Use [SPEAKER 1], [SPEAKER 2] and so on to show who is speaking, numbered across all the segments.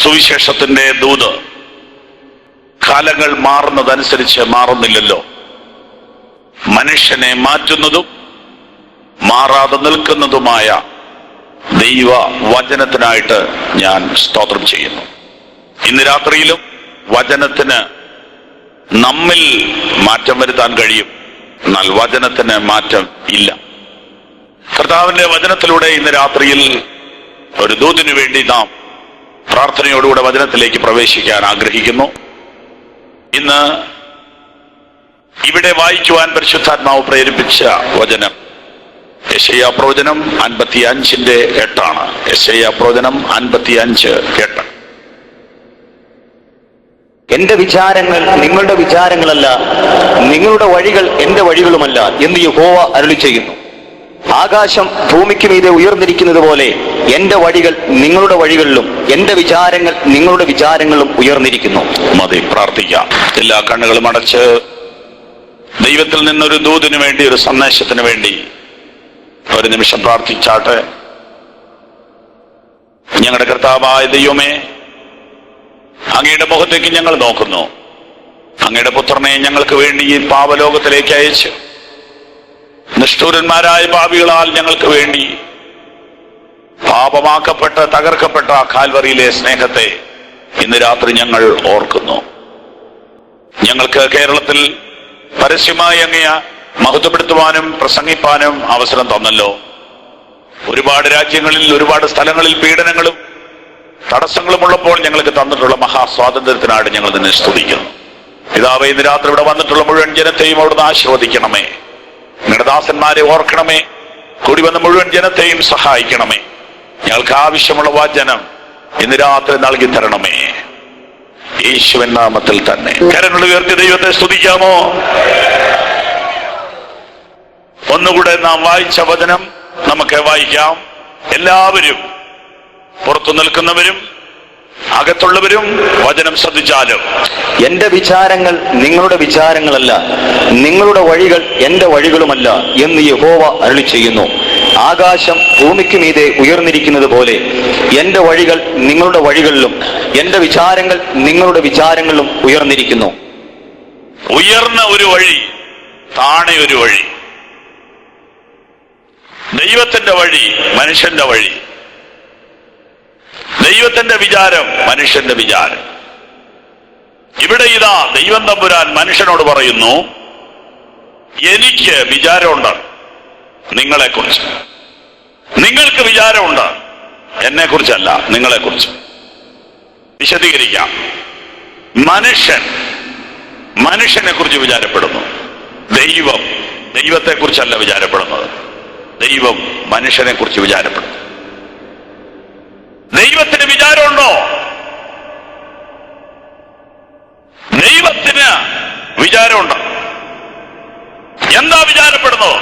[SPEAKER 1] സുവിശേഷത്തിന്റെ ദൂത് കാലങ്ങൾ മാറുന്നതനുസരിച്ച് മാറുന്നില്ലല്ലോ. മനുഷ്യനെ മാറ്റുന്നതും മാറാതെ നിൽക്കുന്നതുമായ ദൈവ വചനത്തിനായിട്ട് ഞാൻ സ്തോത്രം ചെയ്യുന്നു. ഇന്ന് രാത്രിയിലും വചനത്തിന് നമ്മിൽ മാറ്റം വരുത്താൻ കഴിയും, എന്നാൽ വചനത്തിന് മാറ്റം ഇല്ല. കർത്താവിന്റെ വചനത്തിലൂടെ ഇന്ന് രാത്രിയിൽ ഒരു ദൂതിനു വേണ്ടി നാം പ്രാർത്ഥനയോടുകൂടെ വചനത്തിലേക്ക് പ്രവേശിക്കാൻ ആഗ്രഹിക്കുന്നു. ഇന്ന് ഇവിടെ വായിക്കുവാൻ പരിശുദ്ധാത്മാവ് പ്രേരിപ്പിച്ച വചനം യെശയ്യാ പ്രവചനം 55:8. യെശയ്യാ പ്രവചനം 55:8.
[SPEAKER 2] എന്റെ വിചാരങ്ങൾ നിങ്ങളുടെ വിചാരങ്ങളല്ല, നിങ്ങളുടെ വഴികൾ എന്റെ വഴികളുമല്ല എന്ന് യഹോവ അരുളി ചെയ്യുന്നു. ആകാശം ഭൂമിക്ക് മീതെ ഉയർന്നിരിക്കുന്നത് പോലെ എന്റെ വഴികൾ നിങ്ങളുടെ വഴികളിലും എന്റെ വിചാരങ്ങൾ നിങ്ങളുടെ വിചാരങ്ങളിലും ഉയർന്നിരിക്കുന്നു.
[SPEAKER 1] മതി, പ്രാർത്ഥിക്കാം. എല്ലാ കണ്ണുകളും അടച്ച് ദൈവത്തിൽ നിന്നൊരു ദൂതിനു വേണ്ടി, ഒരു സന്ദേശത്തിന് വേണ്ടി ഒരു നിമിഷം പ്രാർത്ഥിച്ചാട്ടെ. ഞങ്ങളുടെ കർത്താവായ ദൈവമേ, അങ്ങയുടെ മുഖത്തേക്ക് ഞങ്ങൾ നോക്കുന്നു. അങ്ങയുടെ പുത്രനെ ഞങ്ങൾക്ക് വേണ്ടി ഈ പാപലോകത്തിലേക്ക് അയച്ച് നിഷ്ഠൂരന്മാരായ പാപികളാൽ ഞങ്ങൾക്ക് വേണ്ടി പാപമാക്കപ്പെട്ട തകർക്കപ്പെട്ട കാൽവറിയിലെ സ്നേഹത്തെ ഇന്ന് രാത്രി ഞങ്ങൾ ഓർക്കുന്നു. ഞങ്ങൾക്ക് കേരളത്തിൽ പരസ്യമായി അങ്ങയെ മഹത്വപ്പെടുത്തുവാനും പ്രസംഗിപ്പാനും അവസരം തന്നല്ലോ. ഒരുപാട് രാജ്യങ്ങളിൽ, ഒരുപാട് സ്ഥലങ്ങളിൽ പീഡനങ്ങളും തടസ്സങ്ങളും ഉള്ളപ്പോൾ ഞങ്ങൾക്ക് തന്നിട്ടുള്ള മഹാസ്വാതന്ത്ര്യത്തിനായിട്ട് ഞങ്ങൾ നിന്നെ സ്തുതിക്കുന്നു. പിതാവേ, ഇന്ന് രാത്രി ഇവിടെ വന്നിട്ടുള്ള മുഴുവൻ ജനത്തെയും അവിടുന്ന് ആശീർവദിക്കണമേ. നിങ്ങളുടെ ദാസന്മാരെ ഓർക്കണമേ. കൂടി വന്ന മുഴുവൻ ജനത്തെയും സഹായിക്കണമേ. ഞങ്ങൾക്ക് ആവശ്യമുള്ള വചനം ഇന്ന് രാത്രി നൽകി തരണമേ. യേശുവിൻ നാമത്തിൽ തന്നെ കരങ്ങൾ ഉയർത്തി ദൈവത്തെ സ്തുതിക്കാമോ? ഒന്നുകൂടെ നാം വായിച്ച വചനം നമുക്ക് വായിക്കാം. എല്ലാവരും, പുറത്തു നിൽക്കുന്നവരും അകത്തുള്ളവരും വചനം ശ്രദ്ധിച്ചാലും.
[SPEAKER 2] എന്റെ വിചാരങ്ങൾ നിങ്ങളുടെ വിചാരങ്ങളല്ല, നിങ്ങളുടെ വഴികൾ എന്റെ വഴികളുമല്ല എന്ന് യഹോവ അരുളി ചെയ്യുന്നു. ആകാശം ഭൂമിക്ക് മീതെ ഉയർന്നിരിക്കുന്നത് പോലെ എന്റെ വഴികൾ നിങ്ങളുടെ വഴികളിലും എന്റെ വിചാരങ്ങൾ നിങ്ങളുടെ വിചാരങ്ങളിലും ഉയർന്നിരിക്കുന്നു.
[SPEAKER 1] ഉയർന്ന ഒരു വഴി, താണെ ഒരു വഴി. ദൈവത്തിന്റെ വഴി മനുഷ്യന്റെ വഴി, ദൈവത്തിന്റെ വിചാരം മനുഷ്യന്റെ വിചാരം. ഇവിടെ ഇതാ ദൈവം തമ്പുരാൻ മനുഷ്യനോട് പറയുന്നു, എനിക്ക് വിചാരമുണ്ട് നിങ്ങളെക്കുറിച്ച്. നിങ്ങൾക്ക് വിചാരമുണ്ട്, എന്നെ കുറിച്ചല്ല, നിങ്ങളെക്കുറിച്ച്. വിശദീകരിക്കാം. മനുഷ്യനെ കുറിച്ച് വിചാരപ്പെടുന്നു. ദൈവത്തെക്കുറിച്ചല്ല വിചാരപ്പെടുന്നത്. ദൈവം മനുഷ്യനെ കുറിച്ച് വിചാരപ്പെടുന്നു. ദൈവത്തിന് വിചാരമുണ്ടോ? ദൈവത്തിന് വിചാരമുണ്ട്. എന്താ വിചാരപ്പെടുന്നത്?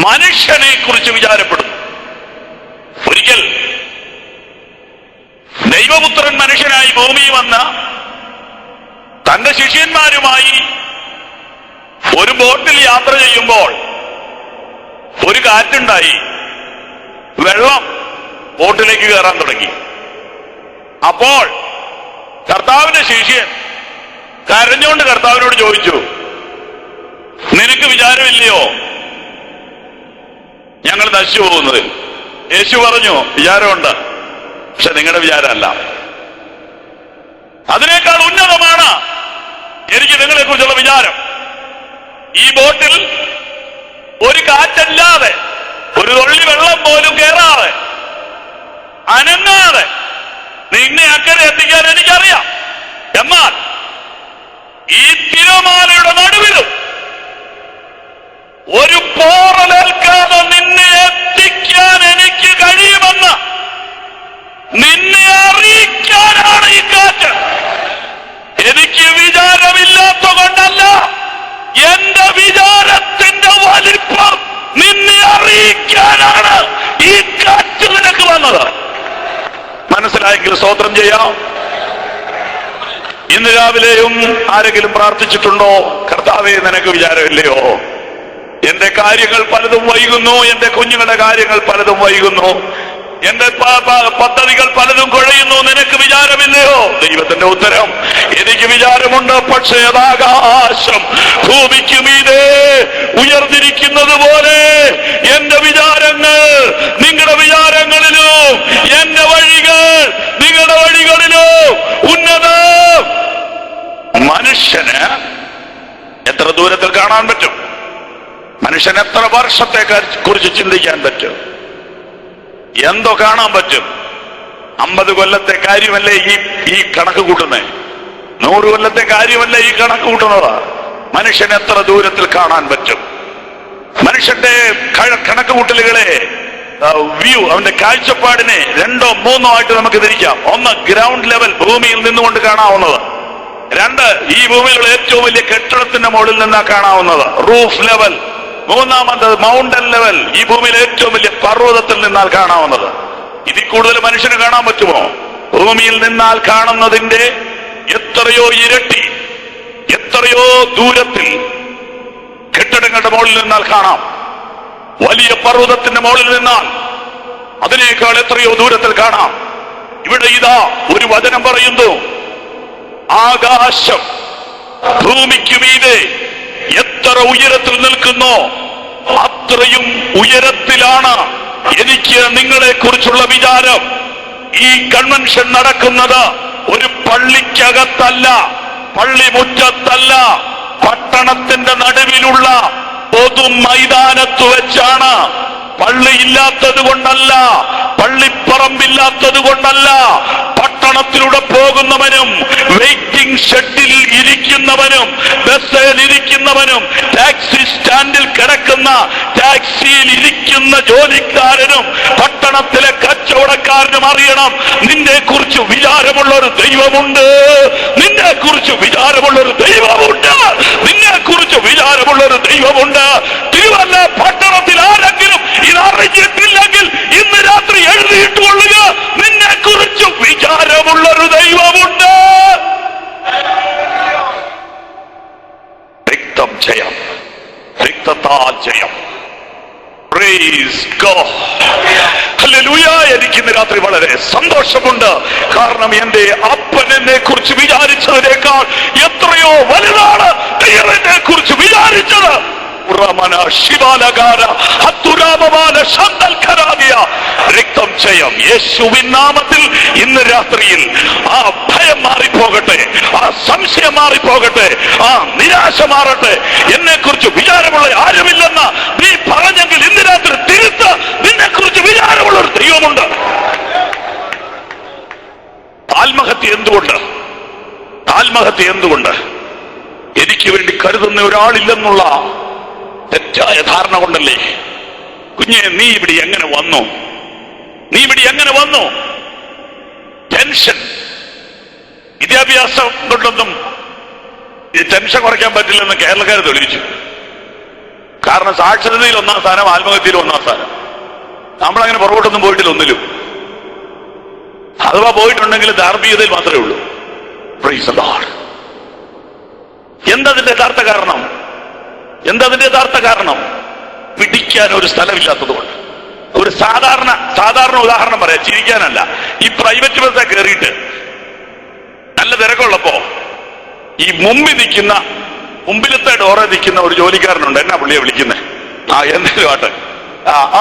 [SPEAKER 1] മനുഷ്യനെ കുറിച്ച് വിചാരപ്പെടുന്നു. ഒരിക്കൽ ദൈവപുത്രൻ മനുഷ്യനായി ഭൂമിയിൽ വന്ന തന്റെ ശിഷ്യന്മാരുമായി ഒരു ബോട്ടിൽ യാത്ര ചെയ്യുമ്പോൾ ഒരു കാറ്റുണ്ടായി. വെള്ളം ബോട്ടിലേക്ക് കയറാൻ തുടങ്ങി. അപ്പോൾ കർത്താവിന്റെ ശിഷ്യൻ കരഞ്ഞുകൊണ്ട് കർത്താവിനോട് ചോദിച്ചു, നിനക്ക് വിചാരമില്ലയോ ഞങ്ങൾ നശിച്ചു പോകുന്നത്? യേശു പറഞ്ഞു, വിചാരമുണ്ട്, പക്ഷെ നിങ്ങളുടെ വിചാരമല്ല. അതിനേക്കാൾ ഉന്നതമാണ് എനിക്ക് നിങ്ങളെ കുറിച്ചുള്ള വിചാരം. ഈ ബോട്ടിൽ ഒരു കാറ്റല്ലാതെ, ഒരു തുള്ളി വെള്ളം പോലും കയറാതെ, അനങ്ങാതെ നിന്നെ അക്കരെ എത്തിക്കാൻ എനിക്കറിയാം. എന്നാൽ ഈ തിരമാലയുടെ നടുവിലും ഒരു പോറലേൽക്കാതെ നിന്നെ എത്തിക്കാൻ എനിക്ക് കഴിയുമെന്ന് നിന്നെ അറിയിക്കാനാണ് ഈ കാറ്റ്. എനിക്ക് വിചാരമില്ലാത്ത കൊണ്ടല്ല, എന്റെ വിചാരത്തിന്റെ വലിപ്പം നിന്നെ അറിയിക്കാനാണ് ഈ കാറ്റ് നിനക്ക് വന്നത്. മനസ്സിലായെങ്കിൽ സ്തോത്രം ചെയ്യാം. ഇന്ന് രാവിലെയും ആരെങ്കിലും പ്രാർത്ഥിച്ചിട്ടുണ്ടോ, കർത്താവേ നിനക്ക് വിചാരമില്ലയോ? എന്റെ കാര്യങ്ങൾ പലതും വൈകുന്നു, എന്റെ കുഞ്ഞുങ്ങളുടെ കാര്യങ്ങൾ പലതും വൈകുന്നു, എന്റെ പദ്ധതികൾ പലതും കുഴയുന്നു, നിനക്ക് വിചാരമില്ലയോ? ദൈവത്തിന്റെ ഉത്തരം, എനിക്ക് വിചാരമുണ്ട്, പക്ഷേ ആകാശം ഭൂമിക്ക് മീതെ ഉയർന്നിരിക്കുന്നത് പോലെ എന്റെ വിചാരങ്ങൾ നിങ്ങളുടെ വിചാരങ്ങളിലും എന്റെ വഴികൾ നിങ്ങളുടെ വഴികളിലും ഉന്നതം. മനുഷ്യന് എത്ര ദൂരത്തിൽ കാണാൻ പറ്റും? മനുഷ്യൻ എത്ര വർഷത്തെ കുറിച്ച് ചിന്തിക്കാൻ പറ്റും? എന്തോ കാണാൻ പറ്റും? 50 കൊല്ലത്തെ കാര്യമല്ലേ ഈ കണക്ക് കൂട്ടുന്നത്? 100 കൊല്ലത്തെ കാര്യമല്ലേ ഈ കണക്ക് കൂട്ടുന്നത്? മനുഷ്യൻ എത്ര ദൂരത്തിൽ കാണാൻ പറ്റും? മനുഷ്യന്റെ കണക്ക് കൂട്ടലുകളെ, വ്യൂ, അവന്റെ കാഴ്ചപ്പാടിനെ 2 or 3 ആയിട്ട് നമുക്ക് തിരിക്കാം. 1, ഗ്രൗണ്ട് ലെവൽ, ഭൂമിയിൽ നിന്നുകൊണ്ട് കാണാവുന്നത്. 2, ഈ ഭൂമിയിലുള്ള ഏറ്റവും വലിയ കെട്ടിടത്തിന്റെ മുകളിൽ നിന്നാ കാണാവുന്നത്, റൂഫ് ലെവൽ. 3, മൗണ്ടൻ ലെവൽ, ഈ ഭൂമിയിലെ ഏറ്റവും വലിയ പർവ്വതത്തിൽ നിന്നാൽ കാണാവുന്നത്. ഇതിൽ കൂടുതൽ മനുഷ്യന് കാണാൻ പറ്റുമോ? ഭൂമിയിൽ നിന്നാൽ കാണുന്നതിന്റെ എത്രയോ ഇരട്ടി, എത്രയോ ദൂരത്തിൽ കെട്ടിടങ്ങളുടെ മുകളിൽ നിന്നാൽ കാണാം. വലിയ പർവ്വതത്തിന്റെ മുകളിൽ നിന്നാൽ അതിനേക്കാൾ എത്രയോ ദൂരത്തിൽ കാണാം. ഇവിടെ ഇതാ ഒരു വചനം പറയുന്നു, ആകാശം ഭൂമിക്ക് മീതെ എത്ര ഉയരത്തിൽ നിൽക്കുന്നോ അത്രയും ഉയരത്തിലാണ് എനിക്ക് നിങ്ങളെ കുറിച്ചുള്ള വിചാരം. ഈ കൺവെൻഷൻ നടക്കുന്നത് ഒരു പള്ളിക്കകത്തല്ല, പള്ളിമുറ്റത്തല്ല, പട്ടണത്തിന്റെ നടുവിലുള്ള പൊതു മൈതാനത്ത് വെച്ചാണ്. പള്ളിയില്ലാത്തത് കൊണ്ടല്ല, പള്ളിപ്പറമ്പില്ലാത്തത് കൊണ്ടല്ല. പട്ടണത്തിലൂടെ പോകുന്നവനും വെയിറ്റിംഗ് ഷെഡിൽ ഇരിക്കുന്നവനും ബസ്സിൽ ഇരിക്കുന്നവനും ടാക്സി സ്റ്റാൻഡിൽ കിടക്കുന്ന ടാക്സിയിൽ ഇരിക്കുന്ന ജോലിക്കാരനും പട്ടണത്തിലെ കച്ചവടക്കാരനും അറിയണം, നിന്നെ കുറിച്ച് വിചാരമുള്ള ഒരു ദൈവമുണ്ട്, നിന്നെ കുറിച്ച് വിചാരമുള്ള ഒരു ദൈവമുണ്ട്, നിന്നെ കുറിച്ച് വിചാരമുള്ള ഒരു ദൈവമുണ്ട്. തിരുവല്ല പട്ടണത്തിൽ ആരെങ്കിലും ഇതറിഞ്ഞിട്ടില്ലെങ്കിൽ ഇന്ന് രാത്രി എഴുതിയിട്ടുകൊള്ളുക, നിന്നെ കുറിച്ച് വിചാരമുള്ളൊരു ദൈവമുണ്ട്. രക്തം ജയം, രക്തത്താൽ ജയം. Praise God. Hallelujah. എനിക്ക് ഇന്ന് രാത്രി വളരെ സന്തോഷമുണ്ട്. കാരണം എന്റെ അപ്പൻ എന്നെ കുറിച്ച് വിചാരിച്ചതിനേക്കാൾ എത്രയോ വലുതാണ് എന്നെ കുറിച്ച് വിചാരിച്ചത്. രക്തം ജയം. യേശുവിൻ നാമത്തിൽ ഇന്ന് രാത്രിയിൽ ആ ഭയം മാറിപ്പോകട്ടെ, ആ സംശയം മാറിപ്പോകട്ടെ, ആ നിരാശ മാറട്ടെ. എന്നെ കുറിച്ച് വിചാരമുള്ള ആരുമില്ലെന്ന് നീ പറഞ്ഞെങ്കിൽ ഇന്ന് രാത്രി തിരുത്ത്, നിന്നെ കുറിച്ച് വിചാരമുള്ള ഒരു ദൈവമുണ്ട്. ആത്മഹത്യ എന്തുകൊണ്ട്? ആത്മഹത്യ എന്തുകൊണ്ട്? എനിക്ക് വേണ്ടി കരുതുന്ന ഒരാളില്ലെന്നുള്ള തെറ്റായ ധാരണ കൊണ്ടല്ലേ? കുഞ്ഞെ, നീ ഇവിടെ എങ്ങനെ വന്നു? നീ ഇവിടെ എങ്ങനെ വന്നു? ടെൻഷൻ. വിദ്യാഭ്യാസം കൊണ്ടൊന്നും ടെൻഷൻ കുറയ്ക്കാൻ പറ്റില്ലെന്ന് കേരളക്കാർ തെളിയിച്ചു. കാരണം സാക്ഷരതയിൽ 1ാം സ്ഥാനം, ആത്മഹത്യയിൽ 1ാം സ്ഥാനം. നമ്മളങ്ങനെ പുറകോട്ടൊന്നും പോയിട്ടില്ല ഒന്നിലും. അഥവാ പോയിട്ടുണ്ടെങ്കിൽ ധാർമ്മികതയിൽ മാത്രമേ ഉള്ളൂ. Price the Lord. എന്തതിന്റെ യഥാർത്ഥ കാരണം? എന്തതിന്റെ യഥാർത്ഥ കാരണം? പിടിക്കാൻ ഒരു സ്ഥലമില്ലാത്തതുകൊണ്ട്. ഒരു സാധാരണ ഉദാഹരണം പറയാം, ചിരിക്കാനല്ല. ഈ പ്രൈവറ്റ് ബസ്സെ കയറിയിട്ട് നല്ല തിരക്കുള്ളപ്പോ ഈ മുമ്പിലത്തെ ഡോറെ നിൽക്കുന്ന ഒരു ജോലിക്കാരനുണ്ട്. എന്നാ പുള്ളിയെ വിളിക്കുന്നത്? എന്തെങ്കിലും ആട്ടെ.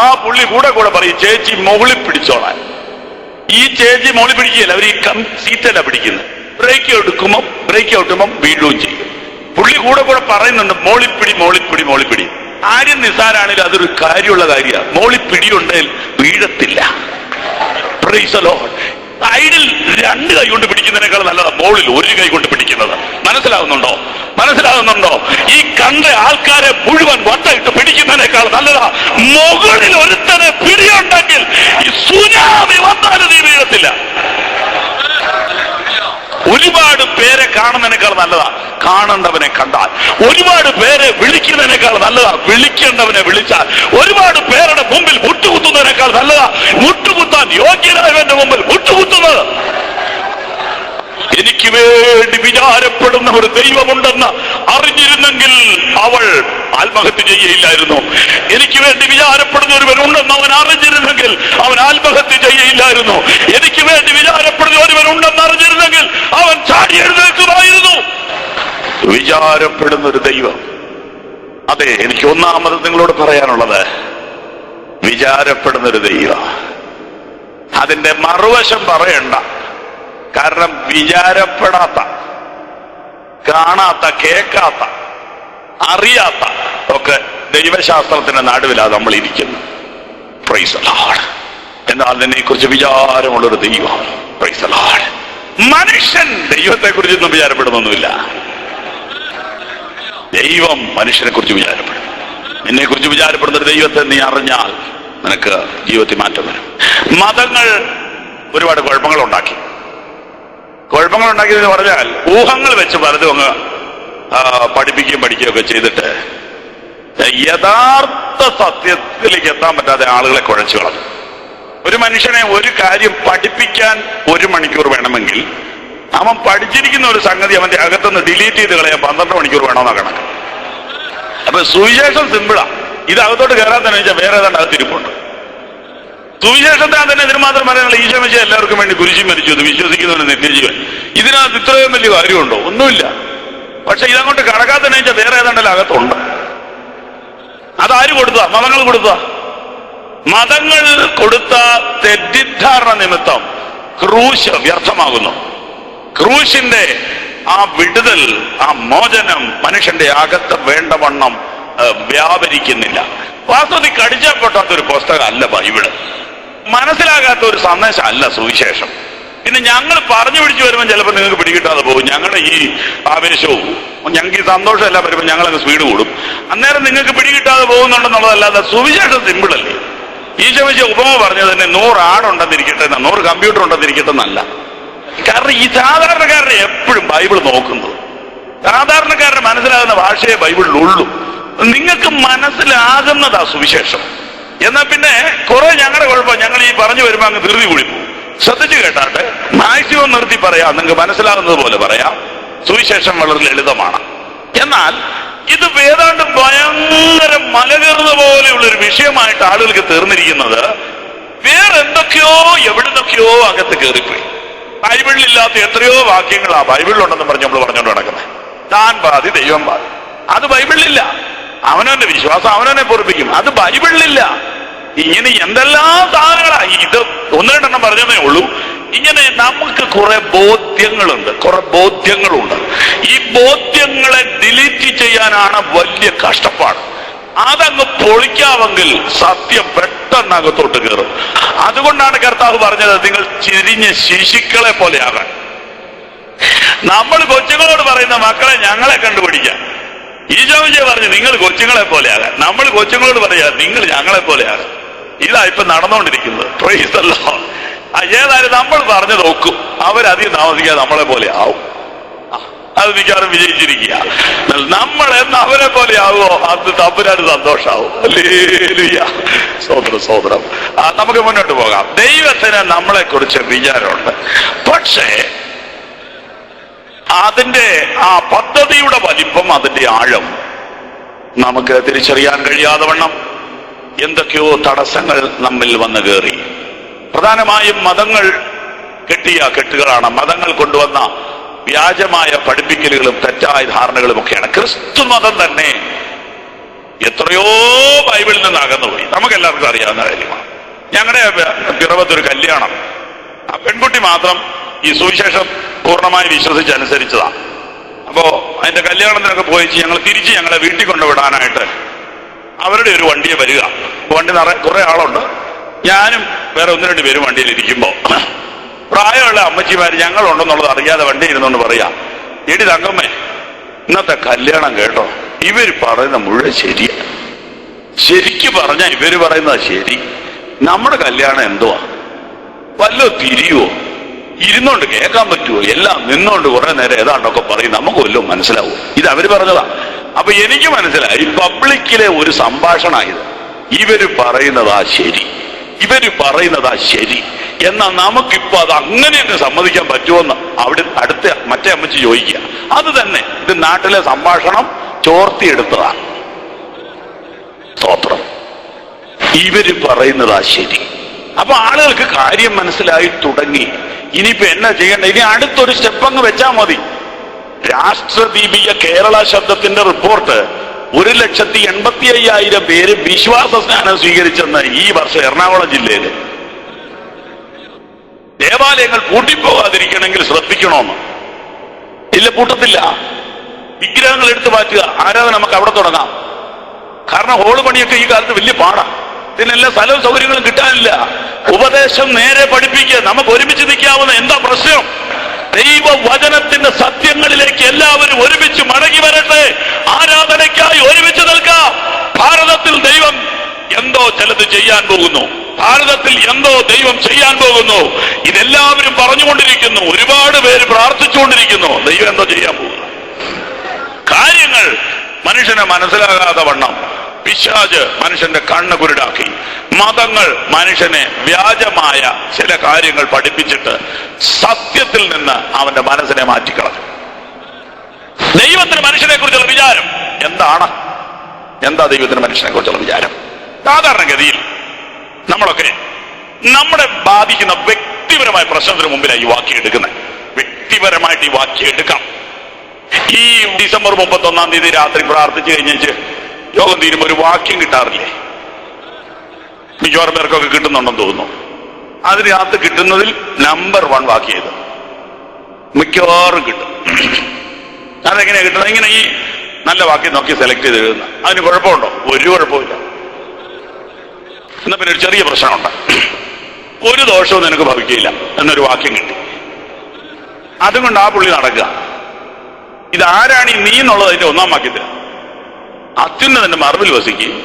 [SPEAKER 1] ആ പുള്ളി കൂടെ പറയും, ചേച്ചി മുകളിൽ പിടിച്ചോളാൻ. ഈ ചേച്ചി മുകളിൽ പിടിക്കുകയല്ല, അവർ ഈ സീറ്റല്ല പിടിക്കുന്നത്. ബ്രേക്ക് ഔട്ടുമ്പം വീഴുകയും ചെയ്യും. പുള്ളി കൂടെ പറയുന്നുണ്ട്, മോളിപ്പിടി. ആരും നിസാരാണെങ്കിലും അതൊരു കാര്യമുള്ള കാര്യമാണ്. മോളിപ്പിടിയുണ്ടെങ്കിൽ വീഴത്തില്ല. Praise the lord. സൈഡിൽ 2 കൈ കൊണ്ട് പിടിക്കുന്നതിനേക്കാൾ നല്ലതാ മോളിൽ 1 കൈ കൊണ്ട് പിടിക്കുന്നത്. മനസ്സിലാകുന്നുണ്ടോ? ഈ കണ്ട ആൾക്കാരെ മുഴുവൻ വട്ടയിട്ട് പിടിക്കുന്നതിനേക്കാൾ നല്ലതാ മുകളിൽ ഒരുത്തനെ പിടിയുണ്ടെങ്കിൽ ഈ സുനാമി വന്നാലും നീ വീഴത്തില്ല. ഒരുപാട് പേരെ കാണുന്നതിനേക്കാൾ നല്ലതാ കാണേണ്ടവനെ കണ്ടാൽ. ഒരുപാട് പേരെ വിളിക്കുന്നതിനേക്കാൾ നല്ലതാ വിളിക്കേണ്ടവനെ വിളിച്ചാൽ. ഒരുപാട് പേരുടെ മുമ്പിൽ മുട്ടുകുത്തുന്നതിനേക്കാൾ നല്ലതാ മുട്ടുകുത്താൻ യോഗ്യനായവന്റെ മുമ്പിൽ മുട്ടുകുത്തുന്നത്. എനിക്ക് വേണ്ടി വിചാരപ്പെടുന്ന ഒരു ദൈവമുണ്ടെന്ന് അറിഞ്ഞിരുന്നെങ്കിൽ അവൾ ആത്മഹത്യ ചെയ്യയില്ലായിരുന്നു. എനിക്ക് വേണ്ടി വിചാരപ്പെടുന്ന ഒരുവനുണ്ടെന്ന് അവൻ അറിഞ്ഞിരുന്നെങ്കിൽ അവൻ ആത്മഹത്യ ചെയ്യയില്ലായിരുന്നു. എനിക്ക് വേണ്ടി വിചാരപ്പെടുന്ന ഒരുവനുണ്ടെന്ന് അറിഞ്ഞിരുന്നെങ്കിൽ അവൻ ചാടി എഴുന്നേൽക്കുമായിരുന്നു. വിചാരപ്പെടുന്ന ഒരു ദൈവം. അതെ, എനിക്ക് ഒന്നാമത് നിങ്ങളോട് പറയാനുള്ളത്, വിചാരപ്പെടുന്ന ഒരു ദൈവം. അതിന്റെ മറുവശം പറയണ്ട. കാരണം വിചാരപ്പെടാത്ത, കാണാത്ത, കേൾക്കാത്ത, അറിയാത്ത ഒക്കെ ദൈവശാസ്ത്രത്തിന്റെ നടുവിലാണ് നമ്മൾ ഇരിക്കുന്നത്. Price the Lord. എന്നാൽ അതിനെക്കുറിച്ച് വിചാരമുള്ളൊരു ദൈവം. Price the Lord. മനുഷ്യൻ ദൈവത്തെ കുറിച്ചൊന്നും വിചാരപ്പെടുന്നൊന്നുമില്ല. ദൈവം മനുഷ്യനെ കുറിച്ച് വിചാരപ്പെടും. നിന്നെ കുറിച്ച് വിചാരപ്പെടുന്ന ഒരു ദൈവത്തെ നീ അറിഞ്ഞാൽ നിനക്ക് ജീവിതത്തിൽ മാറ്റം വരും. മതങ്ങൾ ഒരുപാട് കുഴപ്പങ്ങളുണ്ടാക്കി. കുഴപ്പങ്ങളുണ്ടാക്കിയെന്ന് പറഞ്ഞാൽ ഊഹങ്ങൾ വെച്ച് പലതും അങ്ങ് പഠിപ്പിക്കുകയും പഠിക്കുകയൊക്കെ ചെയ്തിട്ട് യഥാർത്ഥ സത്യത്തിലേക്ക് എത്താൻ പറ്റാതെ ആളുകളെ കുഴച്ചു കളഞ്ഞു. ഒരു മനുഷ്യനെ ഒരു കാര്യം പഠിപ്പിക്കാൻ 1 മണിക്കൂർ വേണമെങ്കിൽ അവൻ പഠിച്ചിരിക്കുന്ന ഒരു സംഗതി അവന്റെ അകത്തുനിന്ന് ഡിലീറ്റ് ചെയ്ത് കളയാൻ 12 മണിക്കൂർ വേണമെന്നാ കണക്ക്. അപ്പൊ സുവിശേഷം സിമ്പിളാ. ഇത് അകത്തോട്ട് കയറാൻ തന്നെ വെച്ചാൽ വേറെ ഏതാണ്ട് അകത്തിരിപ്പുണ്ട്. സുവിശേഷത്തെ തന്നെ ഇതിന് മാത്രം പറയാനുള്ള ഈശോ മിശിഹ എല്ലാവർക്കും വേണ്ടി കുരിശിൽ മരിച്ചു, അത് വിശ്വസിക്കുന്നവന് നിത്യജീവൻ. ഇതിനകത്ത് ഇത്രയും വലിയ കാര്യമുണ്ടോ? ഒന്നുമില്ല. പക്ഷെ ഇതങ്ങോട്ട് കടക്കാൻ തന്നെ വെച്ചാൽ വേറെ ഏതാണ്ടല്ല അകത്തുണ്ട്. അതാര് കൊടുത്താ? മതങ്ങൾ കൊടുത്താ. മതങ്ങൾ കൊടുത്ത തെറ്റിദ്ധാരണ നിമിത്തം ക്രൂശ് വ്യർത്ഥമാകുന്നു. ക്രൂശിന്റെ ആ വിടുതൽ, ആ മോചനം മനുഷ്യന്റെ അകത്ത് വേണ്ടവണ്ണം വ്യാപരിക്കുന്നില്ല. വാസ്തവത്തിൽ കടിച്ചപ്പെട്ടാത്തൊരു പുസ്തകമല്ല ബൈബിള്. മനസ്സിലാകാത്ത ഒരു സന്ദേശം അല്ല സുവിശേഷം. പിന്നെ ഞങ്ങൾ പറഞ്ഞു പിടിച്ചു വരുമ്പോൾ ചിലപ്പോൾ നിങ്ങൾക്ക് പിടികിട്ടാതെ പോകും. ഞങ്ങളുടെ ഈ ആവേശവും ഞങ്ങൾക്ക് ഈ സന്തോഷമെല്ലാം വരുമ്പോൾ ഞങ്ങളങ്ങ് സ്പീഡ് കൂടും. അന്നേരം നിങ്ങൾക്ക് പിടികിട്ടാതെ പോകുന്നുണ്ടെന്നുള്ളതല്ലാതെ സുവിശേഷം സിമ്പിളല്ലേ. ഈശോ മിശിഹ ഉപമ പറഞ്ഞത് തന്നെ 100 ആടുണ്ടെന്നിരിക്കട്ടെ, 100 കമ്പ്യൂട്ടർ ഉണ്ടെന്നിരിക്കട്ടെ എന്നല്ല. കാരണം ഈ സാധാരണക്കാരനെ എപ്പോഴും ബൈബിൾ നോക്കുന്നത്, സാധാരണക്കാരന് മനസ്സിലാകുന്ന ഭാഷയെ ബൈബിളിലുള്ളൂ. നിങ്ങൾക്ക് മനസ്സിലാകുന്നതാ സുവിശേഷം. എന്നാൽ പിന്നെ കുറെ ഞങ്ങളുടെ കുഴപ്പം, ഞങ്ങൾ ഈ പറഞ്ഞു വരുമ്പോൾ അങ്ങ് ധൃതി കൂടി പോകും. ശ്രദ്ധിച്ചു കേട്ടാട്ടെ, മാക്സിമം നിർത്തി പറയാം, നിങ്ങൾക്ക് മനസ്സിലാകുന്നത് പോലെ പറയാം. സുവിശേഷം വളരെ ലളിതമാണ്. എന്നാൽ ഇത് വേദാണ്ട് ഭയങ്കര മലകേറുന്ന പോലെയുള്ളൊരു വിഷയമായിട്ട് ആളുകൾക്ക് തീർന്നിരിക്കുന്നത് വേറെന്തൊക്കെയോ എവിടുന്നൊക്കെയോ അകത്ത് കയറിപ്പോയി. ബൈബിളിലില്ലാത്ത എത്രയോ വാക്യങ്ങളാ ബൈബിളിലുണ്ടെന്ന് പറഞ്ഞ് നമ്മൾ പറഞ്ഞുകൊണ്ട് നടക്കുന്നത്. താൻ പാതി ദൈവം പാതി. അത് ബൈബിളിലില്ല. അവനവന്റെ വിശ്വാസം അവനവനെ പൊറപ്പിക്കും. അത് ബൈബിളിലില്ല. ഇങ്ങനെ എന്തെല്ലാം സാധനങ്ങളാ. ഇത് 1-2 പറഞ്ഞതേ ഉള്ളൂ. ഇങ്ങനെ നമുക്ക് കുറെ ബോധ്യങ്ങളുണ്ട്. ഈ ബോധ്യങ്ങളെ ഡിലീറ്റ് ചെയ്യാനാണ് വലിയ കഷ്ടപ്പാട്. അതങ്ങ് പൊളിക്കാമെങ്കിൽ സത്യം പെട്ടെന്ന് അകത്തോട്ട് കയറും. അതുകൊണ്ടാണ് കർത്താവ് പറഞ്ഞത്, നിങ്ങൾ ചിരിഞ്ഞ ശിശുക്കളെ പോലെ ആകാൻ. നമ്മൾ കൊച്ചുങ്ങളോട് പറയുന്ന മക്കളെ ഞങ്ങളെ കണ്ടുപിടിക്കാം. ഈശോ മിശിഹ പറഞ്ഞു നിങ്ങൾ കൊച്ചുങ്ങളെ പോലെ ആകാൻ. നമ്മൾ കൊച്ചുങ്ങളോട് പറയാ നിങ്ങൾ ഞങ്ങളെ പോലെ ആകാൻ. ഇതാ ഇപ്പൊ നടന്നുകൊണ്ടിരിക്കുന്നത്. Price the Lord. ഏതായാലും നമ്മൾ പറഞ്ഞു നോക്കും, അവരധികം താമസിക്കാതെ നമ്മളെ പോലെ ആവും. അത് മിക്കവാറും വിജയിച്ചിരിക്കുക. നമ്മളെന്ന് അവരെ പോലെ ആവുമോ അത് തമ്പുരാന് സന്തോഷാവും. ഹല്ലേലൂയ. സ്തോത്രം. നമുക്ക് മുന്നോട്ട് പോകാം. ദൈവത്തിന് നമ്മളെ കുറിച്ച് വിചാരമുണ്ട്. പക്ഷേ അതിന്റെ ആ പദ്ധതിയുടെ വലിപ്പം, അതിന്റെ ആഴം നമുക്ക് തിരിച്ചറിയാൻ കഴിയാതെ വണ്ണം എന്തൊക്കെയോ തടസ്സങ്ങൾ നമ്മിൽ വന്നു കയറി. പ്രധാനമായും മതങ്ങൾ കെട്ടിയ കെട്ടുകളാണ്. മതങ്ങൾ കൊണ്ടുവന്ന വ്യാജമായ പഠിപ്പിക്കലുകളും തെറ്റായ ധാരണകളും ഒക്കെയാണ്. ക്രിസ്തു മതം തന്നെ എത്രയോ ബൈബിളിൽ നിന്ന് അകന്നുപോയി. നമുക്കെല്ലാവർക്കും അറിയാവുന്ന കാര്യമാണ്. ഞങ്ങളുടെ പിറവത്തൊരു കല്യാണം, ആ പെൺകുട്ടി മാത്രം ഈ സുവിശേഷം പൂർണ്ണമായി വിശ്വസിച്ചനുസരിച്ചതാ. അപ്പോ അതിന്റെ കല്യാണത്തിനൊക്കെ പോയിച്ച് ഞങ്ങൾ തിരിച്ച് ഞങ്ങളെ വീട്ടിൽ കൊണ്ടുവിടാനായിട്ട് അവരുടെ ഒരു വണ്ടിയെ വരിക. വണ്ടി നിറയെ കുറെ ആളുണ്ട്. ഞാനും വേറെ 1-2 പേരും വണ്ടിയിൽ ഇരിക്കുമ്പോ പ്രായമുള്ള അമ്മച്ചിമാര് ഞങ്ങളുണ്ടെന്നുള്ളത് അറിയാതെ വണ്ടി ഇരുന്നോണ്ട് പറയാ, എടി തങ്കമ്മേ, ഇന്നത്തെ കല്യാണം കേട്ടോ, ഇവര് പറയുന്ന മുഴുവൻ ശരിയാ. ശരിക്ക് പറഞ്ഞ ഇവര് പറയുന്നത് ശരി. നമ്മുടെ കല്യാണം എന്തുവാ, വല്ലോ തിരിയുവോ, ഇരുന്നോണ്ട് കേൾക്കാൻ പറ്റുമോ, എല്ലാം നിന്നോണ്ട് കുറെ നേരം ഏതാണ്ടൊക്കെ പറയും, നമുക്ക് വല്ലതും മനസ്സിലാവും. ഇത് അവര് പറഞ്ഞതാ. അപ്പൊ എനിക്ക് മനസ്സിലായി പബ്ലിക്കിലെ ഒരു സംഭാഷണമായത്. ഇവര് പറയുന്നതാ ശരി, എന്നാൽ നമുക്കിപ്പോ അത് അങ്ങനെയൊക്കെ സമ്മതിക്കാൻ പറ്റുമോന്ന് അവിടെ അടുത്ത മറ്റേ അമ്മച്ചി ചോദിക്കുക. അത് തന്നെ ഇത് നാട്ടിലെ സംഭാഷണം ചോർത്തിയെടുത്തതാണ്. സ്തോത്രം. ഇവര് പറയുന്നതാ ശരി. അപ്പൊ ആളുകൾക്ക് കാര്യം മനസ്സിലായി തുടങ്ങി. ഇനിയിപ്പോ എന്നാ ചെയ്യണ്ട? ഇനി അടുത്തൊരു സ്റ്റെപ്പ് അങ്ങ് വെച്ചാൽ മതി. രാഷ്ട്രദീപിക കേരള ശബ്ദത്തിന്റെ റിപ്പോർട്ട് 1,85,000 പേര് വിശ്വാസ സ്നാനം സ്വീകരിച്ചെന്ന് ഈ വർഷം എറണാകുളം ജില്ലയില്. ദേവാലയങ്ങൾ പൂട്ടിപ്പോകാതിരിക്കണമെങ്കിൽ ശ്രദ്ധിക്കണമെന്ന്. ഇല്ല, പൂട്ടത്തില്ല. വിഗ്രഹങ്ങൾ എടുത്തു മാറ്റുക, ആരാധന നമുക്ക് അവിടെ തുടങ്ങാം. കാരണം ഹോള് പണിയൊക്കെ ഈ കാലത്ത് വലിയ പാടാ. ഇതിനെല്ലാം സ്ഥലവും സൗകര്യങ്ങളും കിട്ടാനില്ല. ഉപദേശം നേരെ പഠിപ്പിക്കുക. നമുക്ക് ഒരുമിച്ച് നിൽക്കാവുന്ന എന്താ പ്രശ്നം? ദൈവവചനത്തിന്റെ സത്യങ്ങളിലേക്ക് എല്ലാവരും ഒരുമിച്ച് മടങ്ങി വരട്ടെ. ആരാധനയ്ക്കായി ഒരുമിച്ച് നിൽക്കാം. ഭാരതത്തിൽ ദൈവം എന്തോ ചിലത് ചെയ്യാൻ പോകുന്നു. ഭാരതത്തിൽ എന്തോ ദൈവം ചെയ്യാൻ പോകുന്നു. ഇതെല്ലാവരും പറഞ്ഞുകൊണ്ടിരിക്കുന്നു. ഒരുപാട് പേര് പ്രാർത്ഥിച്ചുകൊണ്ടിരിക്കുന്നു. ദൈവം എന്തോ ചെയ്യാൻ പോകുന്നു. കാര്യങ്ങൾ മനുഷ്യനെ മനസ്സിലാകാതെ വണ്ണം പിശാച് മനുഷ്യന്റെ കണ്ണ് കുരുടാക്കി. മതങ്ങൾ മനുഷ്യനെ വ്യാജമായ ചില കാര്യങ്ങൾ പഠിപ്പിച്ചിട്ട് സത്യത്തിൽ നിന്ന് അവന്റെ മനസ്സിനെ മാറ്റിക്കളഞ്ഞു. ദൈവത്തിന് മനുഷ്യനെ കുറിച്ചുള്ള വിചാരം എന്താണ്? എന്താ ദൈവത്തിന് മനുഷ്യനെ കുറിച്ചുള്ള വിചാരം? സാധാരണഗതിയിൽ നമ്മളൊക്കെ നമ്മളെ ബാധിക്കുന്ന വ്യക്തിപരമായ പ്രശ്നത്തിന് മുമ്പിലാണ് ഈ വാക്യം എടുക്കുന്നത്. വ്യക്തിപരമായിട്ട് ഈ വാക്യം എടുക്കാം. ഈ ഡിസംബർ 31-ാം തീയതി രാത്രി പ്രാർത്ഥിച്ചു കഴിഞ്ഞിട്ട് യോഗം തീരുമ്പോൾ ഒരു വാക്യം കിട്ടാറില്ലേ? മിക്കവാറും പേർക്കൊക്കെ കിട്ടുന്നുണ്ടെന്ന് തോന്നുന്നു. അതിനകത്ത് കിട്ടുന്നതിൽ നമ്പർ 1 വാക്യം ചെയ്ത് മിക്കവാറും കിട്ടും. അതെങ്ങനെയാ കിട്ടുന്നത്? ഇങ്ങനെ ഈ നല്ല വാക്യം നോക്കി സെലക്ട് ചെയ്ത് എഴുതുന്ന. അതിന് കുഴപ്പമുണ്ടോ? ഒരു കുഴപ്പമില്ല. എന്നാ പിന്നെ ഒരു ചെറിയ പ്രശ്നമുണ്ട്. ഒരു ദോഷവും നിനക്ക് ഭവിക്കില്ല എന്നൊരു വാക്യം കിട്ടി. അതുകൊണ്ട് ആ പുള്ളി നടക്കുക. ഇതാരാണ് ഈ നീ എന്നുള്ളത് അതിന്റെ 1-ാം വാക്യത്തിൽ. അത്യുന്നതന്റെ മറവിൽ വസിക്കുകയും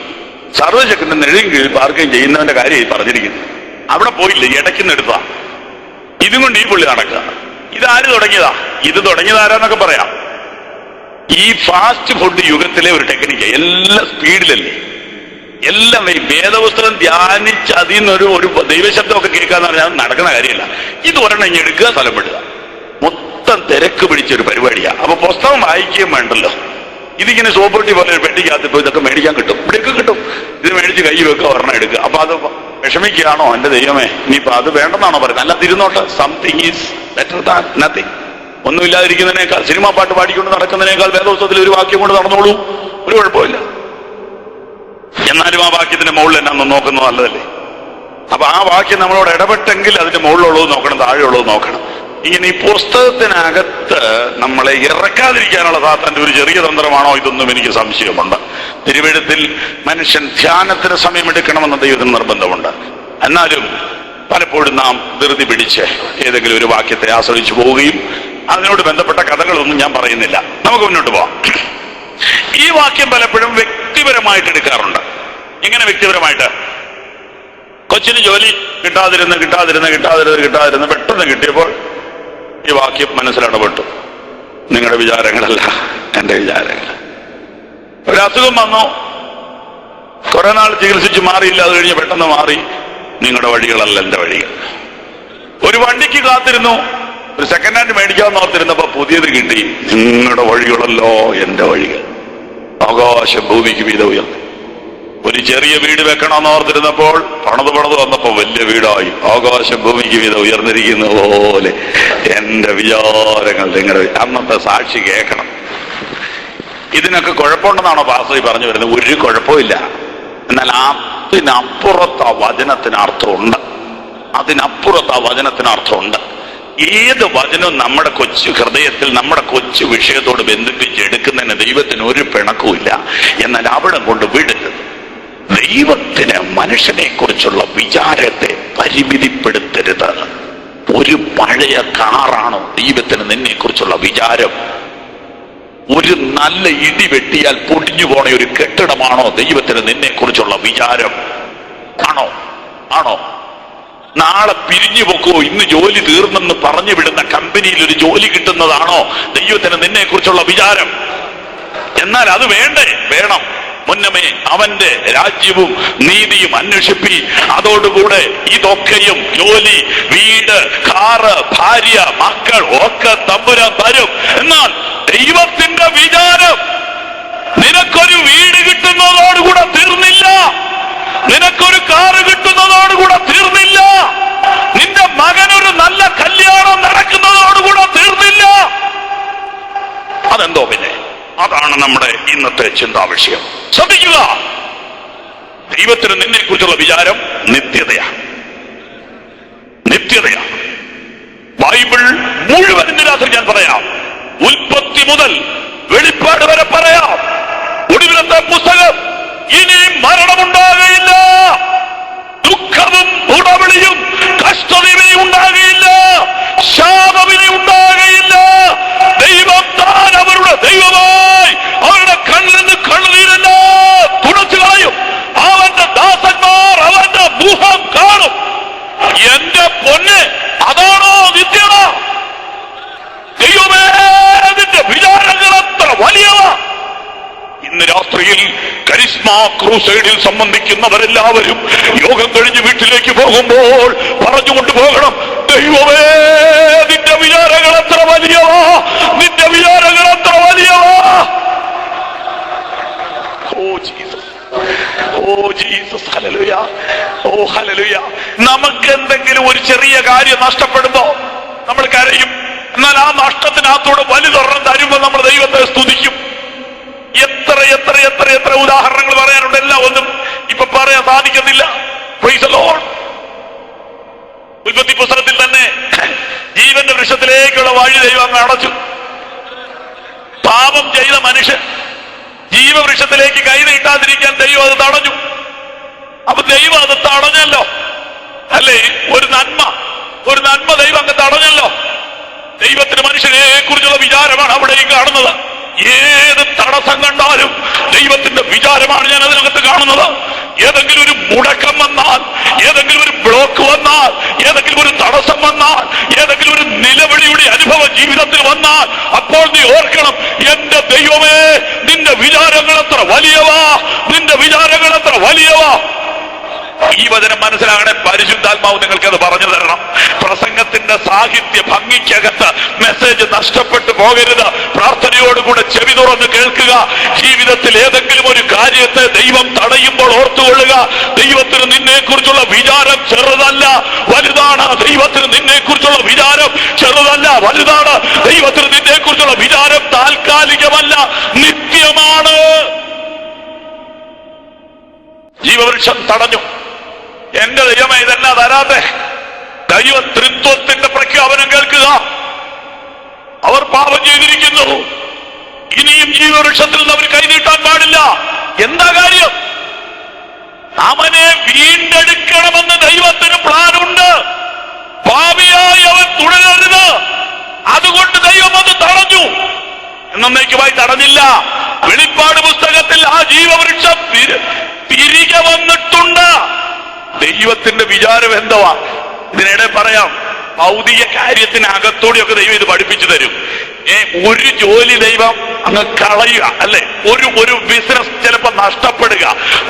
[SPEAKER 1] സർവശക്തന്റെ നെഴുകയും കീഴിൽ പാർക്കുകയും ചെയ്യുന്നവന്റെ കാര്യം പറഞ്ഞിരിക്കുന്നു. അവിടെ പോയില്ല, ഇടയ്ക്കുന്ന എടുത്താ. ഇതും കൊണ്ട് ഈ പുള്ളി നടക്കുക. ഇതാര് തുടങ്ങിയതാ? ഇത് തുടങ്ങിയതാരാന്നൊക്കെ പറയാം. ഈ ഫാസ്റ്റ് ഫുഡ് യുഗത്തിലെ ഒരു ടെക്നിക്ക്. എല്ലാം സ്പീഡിലല്ലേ, എല്ലാം ഈ വേദപുസ്തകം ധ്യാനിച്ച് അതിൽ നിന്നൊരു ദൈവശബ്ദമൊക്കെ കേൾക്കാന്ന് പറഞ്ഞാൽ നടക്കുന്ന കാര്യമല്ല. ഇത് ഒരെണ്ണം ഇങ്ങനെ എടുക്കുക, സ്ഥലപ്പെടുക. മൊത്തം തിരക്ക് പിടിച്ചൊരു പരിപാടിയാ. അപ്പൊ പുസ്തകം വായിക്കുകയും വേണ്ടല്ലോ. ഇതിങ്ങനെ സോപ്പൊട്ടി പോലെ ഒരു പെട്ടിക്കകത്ത് ഇപ്പൊ ഇതൊക്കെ മേടിക്കാൻ കിട്ടും, ഇവിടെയൊക്കെ കിട്ടും. ഇത് മേടിച്ച് കൈ വെക്കുക, ഒരെണ്ണം എടുക്കുക. അപ്പൊ അത് വിഷമിക്കുകയാണോ? എന്റെ ദൈവമേ, ഇനിയിപ്പോ അത് വേണ്ടെന്നാണോ പറയുന്നത്? അല്ല, തിരുന്നോട്ടെ. Something is better than nothing. ഒന്നുമില്ലാതിരിക്കുന്നതിനേക്കാൾ, സിനിമാ പാട്ട് പാടിക്കൊണ്ട് നടക്കുന്നതിനേക്കാൾ വേദപുസ്തകത്തിൽ ഒരു വാക്യം കൊണ്ട് നടന്നോളൂ, ഒരു കുഴപ്പമില്ല. എന്നാലും ആ വാക്യത്തിന്റെ മുകളിൽ എന്നാന്ന് നോക്കുന്നത് നല്ലതല്ലേ? അപ്പൊ ആ വാക്യം നമ്മളോട് ഇടപെട്ടെങ്കിൽ അതിന്റെ മുകളിലുള്ളത് നോക്കണം, താഴെയുള്ളത് നോക്കണം. ഇങ്ങനെ ഈ പുസ്തകത്തിനകത്ത് നമ്മളെ ഇറക്കാതിരിക്കാനുള്ള സാത്താന്റെ ഒരു ചെറിയ തന്ത്രമാണോ ഇതൊന്നും എനിക്ക് സംശയമുണ്ട്. തിരുവെഴുത്തിൽ മനുഷ്യൻ ധ്യാനത്തിന് സമയമെടുക്കണമെന്ന് ദൈവത്തിന് നിർബന്ധമുണ്ട്. എന്നാലും പലപ്പോഴും നാം ധൃതി പിടിച്ച് ഏതെങ്കിലും ഒരു വാക്യത്തെ ആശ്രയിച്ചു പോവുകയും അതിനോട് ബന്ധപ്പെട്ട കഥകളൊന്നും ഞാൻ പറയുന്നില്ല. നമുക്ക് മുന്നോട്ട് പോവാം. ഈ വാക്യം പലപ്പോഴും വ്യക്തിപരമായിട്ട് എടുക്കാറുണ്ട്. എങ്ങനെ വ്യക്തിപരമായിട്ട്? കൊച്ചിന് ജോലി കിട്ടാതിരുന്ന് പെട്ടെന്ന് കിട്ടിയപ്പോൾ ഈ വാക്യം മനസ്സിലിടപെട്ടു. നിങ്ങളുടെ വിചാരങ്ങളല്ല എന്റെ വിചാരങ്ങൾ. ഒരു അസുഖം വന്നു, കുറെ നാൾ ചികിത്സിച്ച് മാറിയില്ല, അത് കഴിഞ്ഞ് പെട്ടെന്ന് മാറി. നിങ്ങളുടെ വഴികളല്ല എന്റെ വഴികൾ. ഒരു വണ്ടിക്ക് കാത്തിരുന്നു, ഒരു സെക്കൻഡ് ഹാൻഡ് മേടിക്കാമെന്ന് ഓർത്തിരുന്നപ്പോ പുതിയത് കിട്ടി. നിങ്ങളുടെ വഴികളല്ലോ എന്റെ വഴികൾ. ആകാശം ഭൂമിക്ക് വീതം ഉയർന്നു. ഒരു ചെറിയ വീട് വെക്കണമെന്ന് ഓർത്തിരുന്നപ്പോൾ പണത് വന്നപ്പോ വലിയ വീടായി. ആകാശം ഭൂമിക്ക് വീതം ഉയർന്നിരിക്കുന്ന പോലെ എന്റെ വിചാരങ്ങൾ നിങ്ങളുടെ. അന്നത്തെ സാക്ഷി കേൾക്കണം. ഇതിനൊക്കെ കുഴപ്പമുണ്ടെന്നാണോ പാസ്റ്റർ പറഞ്ഞു വരുന്നത്? ഒരു കുഴപ്പമില്ല. എന്നാൽ അതിനപ്പുറത്ത് ആ വചനത്തിന് അർത്ഥമുണ്ട്. ഏത് വചനവും നമ്മുടെ കൊച്ചു ഹൃദയത്തിൽ, നമ്മുടെ കൊച്ചു വിഷയത്തോട് ബന്ധിപ്പിച്ച് എടുക്കുന്നതിന് ദൈവത്തിന് ഒരു പിണക്കുമില്ല. എന്നാൽ അവിടെ കൊണ്ട് വിടരുത്. ദൈവത്തിന് മനുഷ്യനെ കുറിച്ചുള്ള വിചാരത്തെ പരിമിതിപ്പെടുത്തരുത്. ഒരു പഴയ കാറാണോ ദൈവത്തിന് നിന്നെ കുറിച്ചുള്ള വിചാരം? ഒരു നല്ല ഇടി വെട്ടിയാൽ പൊടിഞ്ഞു പോണ ഒരു കെട്ടിടമാണോ ദൈവത്തിന് നിന്നെ കുറിച്ചുള്ള വിചാരം? ആണോ? നാളെ പിരിഞ്ഞു പോക്കോ, ഇന്ന് ജോലി തീർന്നെന്ന് പറഞ്ഞു വിടുന്ന കമ്പനിയിൽ ഒരു ജോലി കിട്ടുന്നതാണോ ദൈവത്തിന് നിന്നെ കുറിച്ചുള്ള വിചാരം? എന്നാൽ അത് വേണം. മുന്നമേ അവന്റെ രാജ്യവും നീതിയും അന്വേഷിപ്പി, അതോടുകൂടെ ഇതൊക്കെയും, ജോലി, വീട്, കാറ്, ഭാര്യ, മക്കൾ ഒക്കെ തമ്പുരാൻ തരും. എന്നാൽ ദൈവത്തിന്റെ വിചാരം നിനക്കൊരു വീട് കിട്ടുന്നതോടുകൂടെ തീർന്നില്ല, നിനക്കൊരു കാറ് കിട്ടുന്നതോടുകൂടെ തീർന്നില്ല, നിന്റെ മകനൊരു നല്ല കല്യാണം നടക്കുന്നതോടുകൂടെ തീർന്നില്ല. അതെന്തോ പിന്നെ? അതാണ് നമ്മുടെ ഇന്നത്തെ ചിന്താ വിഷയം. ശ്രദ്ധിക്കുക, ദൈവത്തിന് നിന്നെ കുറിച്ചുള്ള വിചാരം നിത്യതയാണ്. നിത്യതയാണ്. ബൈബിൾ മുഴുവൻ ഇന്ന് രാത്രി ഞാൻ പറയാം. ഉൽപ്പത്തി മുതൽ വെളിപ്പാട് വരെ പറയാം. ഒടുവിലത്തെ പുസ്തകം, ഇനിയും മരണമുണ്ടാകുകയില്ല, ദുഃഖവും ഉടവിളിയും കഷ്ടതയും ഉണ്ടാകുകയില്ല, ശാപവിനെ ഉണ്ടാകുകയില്ല. ദൈവം താൻ അവരുടെ ദൈവമായി അവരുടെ കണ്ണിൽ നിന്ന് കണ്ണുനീരെല്ലാം തുടച്ചു കളയും. അവന്റെ ദാസന്മാർ അവന്റെ മുഖം കാണും. എന്റെ പൊന്ന്, അതാണോ നിത്യത? ദൈവമേ, നിന്റെ വിചാരങ്ങൾ എത്ര വലിയവ! ഇന്ന് രാത്രിയിൽ കരിസ്മ ക്രൂസൈഡിൽ സംബന്ധിക്കുന്നവരെല്ലാവരും യോഗം കഴിഞ്ഞ് വീട്ടിലേക്ക് പോകുമ്പോൾ പറഞ്ഞുകൊണ്ട് പോകണം, ദൈവമേ, നിന്റെ വിചാരങ്ങൾ എത്ര വലിയവ, നിന്റെ വിചാരങ്ങൾ എത്ര വലിയവ. ഓ ജീസസ്, ഓ ജീസസ്, ഹല്ലേലൂയ, ഓ ഹല്ലേലൂയ. നമുക്ക് എന്തെങ്കിലും ഒരു ചെറിയ കാര്യം നഷ്ടപ്പെടുമ്പോ നമ്മൾ കരയും. എന്നാൽ ആ നഷ്ടത്തിനകത്തൂടെ വലുതൊരെണ്ണം തരുമ്പോൾ നമ്മൾ ദൈവത്തെ സ്തുതിക്കും. എത്ര എത്ര എത്ര എത്ര ഉദാഹരണങ്ങൾ പറയാനുണ്ട്. എല്ലാം ഒന്നും ഇപ്പൊ പറയാൻ സാധിക്കുന്നില്ല. Price the Lord. ഉൽപ്പത്തി പുസ്തകത്തിൽ തന്നെ ജീവന്റെ വൃക്ഷത്തിലേക്കുള്ള വഴി ദൈവം അങ്ങ് അടച്ചു. പാപം ചെയ്ത മനുഷ്യൻ ജീവവൃക്ഷത്തിലേക്ക് കൈ നീട്ടാതിരിക്കാൻ ദൈവം അത് തടഞ്ഞു. അപ്പൊ ദൈവം അത് തടഞ്ഞല്ലോ, അല്ലേ? ഒരു നന്മ ദൈവം അങ്ങ് തടഞ്ഞല്ലോ. ദൈവത്തിന് മനുഷ്യനെ കുറിച്ചുള്ള വിചാരമാണ് അവിടെയും കാണുന്നത്. ഏത് തടസ്സം കണ്ടാലും ദൈവത്തിന്റെ വിചാരമാണ് ഞാൻ അതിനകത്ത് കാണുന്നത്. ഏതെങ്കിലും ഒരു മുടക്കം വന്നാൽ, ഏതെങ്കിലും ഒരു ബ്ലോക്ക് വന്നാൽ, ഏതെങ്കിലും ഒരു തടസ്സം വന്നാൽ, ഏതെങ്കിലും ഒരു നിലവിളിയുടെ അനുഭവം ജീവിതത്തിൽ വന്നാൽ, അപ്പോൾ നീ ഓർക്കണം, എന്റെ ദൈവമേ, നിന്റെ വിചാരങ്ങൾ എത്ര വലിയവാ, നിന്റെ വിചാരങ്ങൾ എത്ര വലിയവാ. ഈ വചനം മനസ്സിലാകണേ. പരിശുദ്ധാത്മാവ് നിങ്ങൾക്കത് പറഞ്ഞു തരണം. പ്രസംഗത്തിന്റെ സാഹിത്യ ഭംഗിക്കകത്ത് മെസ്സേജ് നഷ്ടപ്പെട്ടു പോകരുത്. പ്രാർത്ഥനയോടുകൂടെ ചെവി തുറന്ന് കേൾക്കുക. ജീവിതത്തിൽ ഏതെങ്കിലും ഒരു കാര്യത്തെ ദൈവം തടയുമ്പോൾ ഓർത്തുകൊള്ളുക, ദൈവത്തിന് നിന്നെ കുറിച്ചുള്ള വിചാരം ചെറുതല്ല, വലുതാണ്. ദൈവത്തിന് നിന്നെ കുറിച്ചുള്ള വിചാരം ചെറുതല്ല, വലുതാണ്. ദൈവത്തിന് നിന്നെ കുറിച്ചുള്ള വിചാരം താൽക്കാലികമല്ല, നിത്യമാണ്. ജീവവൃക്ഷം തടഞ്ഞു. എന്റെ ദൈവമേ, ഇതെന്നാ തരാതെ? ദൈവ ത്രിത്വത്തിന്റെ പ്രഖ്യാപനം കേൾക്കുക. അവർ പാപം ചെയ്തിരിക്കുന്നു, ഇനിയും ജീവവൃക്ഷത്തിൽ നിന്ന് അവർ കൈനീട്ടാൻ പാടില്ല. എന്താ കാര്യം? അവനെ വീണ്ടെടുക്കണമെന്ന് ദൈവത്തിന് പ്ലാനുണ്ട്. പാപിയായി അവൻ തുടരരുത്. അതുകൊണ്ട് ദൈവം അത് തടഞ്ഞു. എന്നേക്കുമായി തടഞ്ഞില്ല. വെളിപ്പാട് പുസ്തകത്തിൽ ആ ജീവവൃക്ഷം തിരികെ വന്നിട്ടുണ്ട്. ദൈവത്തിന്റെ വിചാരം എന്തുവാ? ഇതിനിടെ പറയാം, ഭൗതിക കാര്യത്തിനകത്തോടെയൊക്കെ ദൈവം ഇത് പഠിപ്പിച്ചു തരും. ഒരു ജോലി ദൈവം അങ്ങ് കളയുക, അല്ലെ? ഒരു ബിസിനസ് ചിലപ്പോ നഷ്ടപ്പെടുക,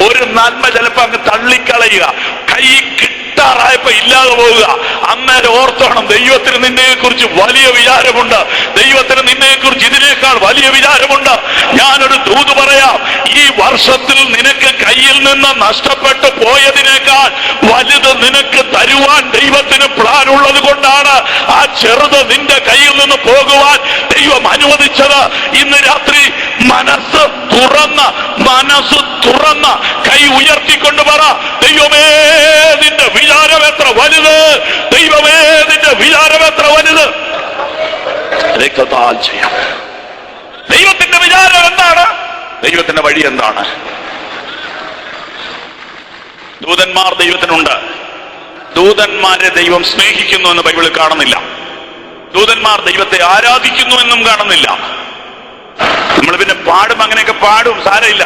[SPEAKER 1] ഒരു നന്മ ചിലപ്പോ അങ്ങ് തള്ളിക്കളയുക, കൈ കിട്ടാറായപ്പോ ഇല്ലാതെ പോവുക. അന്നേരം ഓർത്തോണം, ദൈവത്തിന് നിന്നെ കുറിച്ച് വലിയ വിചാരമുണ്ട്. ദൈവത്തിന് നിന്നെ കുറിച്ച് ഇതിനേക്കാൾ വലിയ വിചാരമുണ്ട്. ഞാനൊരു ദൂത് പറയാം, ഈ വർഷത്തിൽ നിനക്ക് കയ്യിൽ നിന്ന് നഷ്ടപ്പെട്ടു പോയതിനേക്കാൾ വലുത് നിനക്ക് തരുവാൻ ദൈവത്തിന് പ്ലാൻ ഉള്ളത് കൊണ്ടാണ് ആ ചെറുത് നിന്റെ കയ്യിൽ നിന്ന് പോകുവാൻ ദൈവം അനുവദിച്ചത്. ഇന്ന് രാത്രി മനസ്സ് തുറന്ന് കൈ ഉയർത്തിക്കൊണ്ട് പറ, ദൈവമേ, നിന്റെ വിചാരം എത്ര വലുത്, ദൈവമേ, നിന്റെ വിചാരം എത്ര വലുത്. രക്തത്താൽ ചെയ്യാം. ദൈവത്തിന്റെ വിചാരം എന്താണ്? ദൈവത്തിന്റെ വഴി എന്താണ്? ദൂതന്മാർ ദൈവത്തിനുണ്ട്. ദൂതന്മാരെ ദൈവം സ്നേഹിക്കുന്നു എന്ന് ബൈബിളിൽ കാണുന്നില്ല. ദൂതന്മാർ ദൈവത്തെ ആരാധിക്കുന്നു എന്നും കാണുന്നില്ല. നമ്മൾ പിന്നെ പാടും, അങ്ങനെയൊക്കെ പാടും, സാരമില്ല.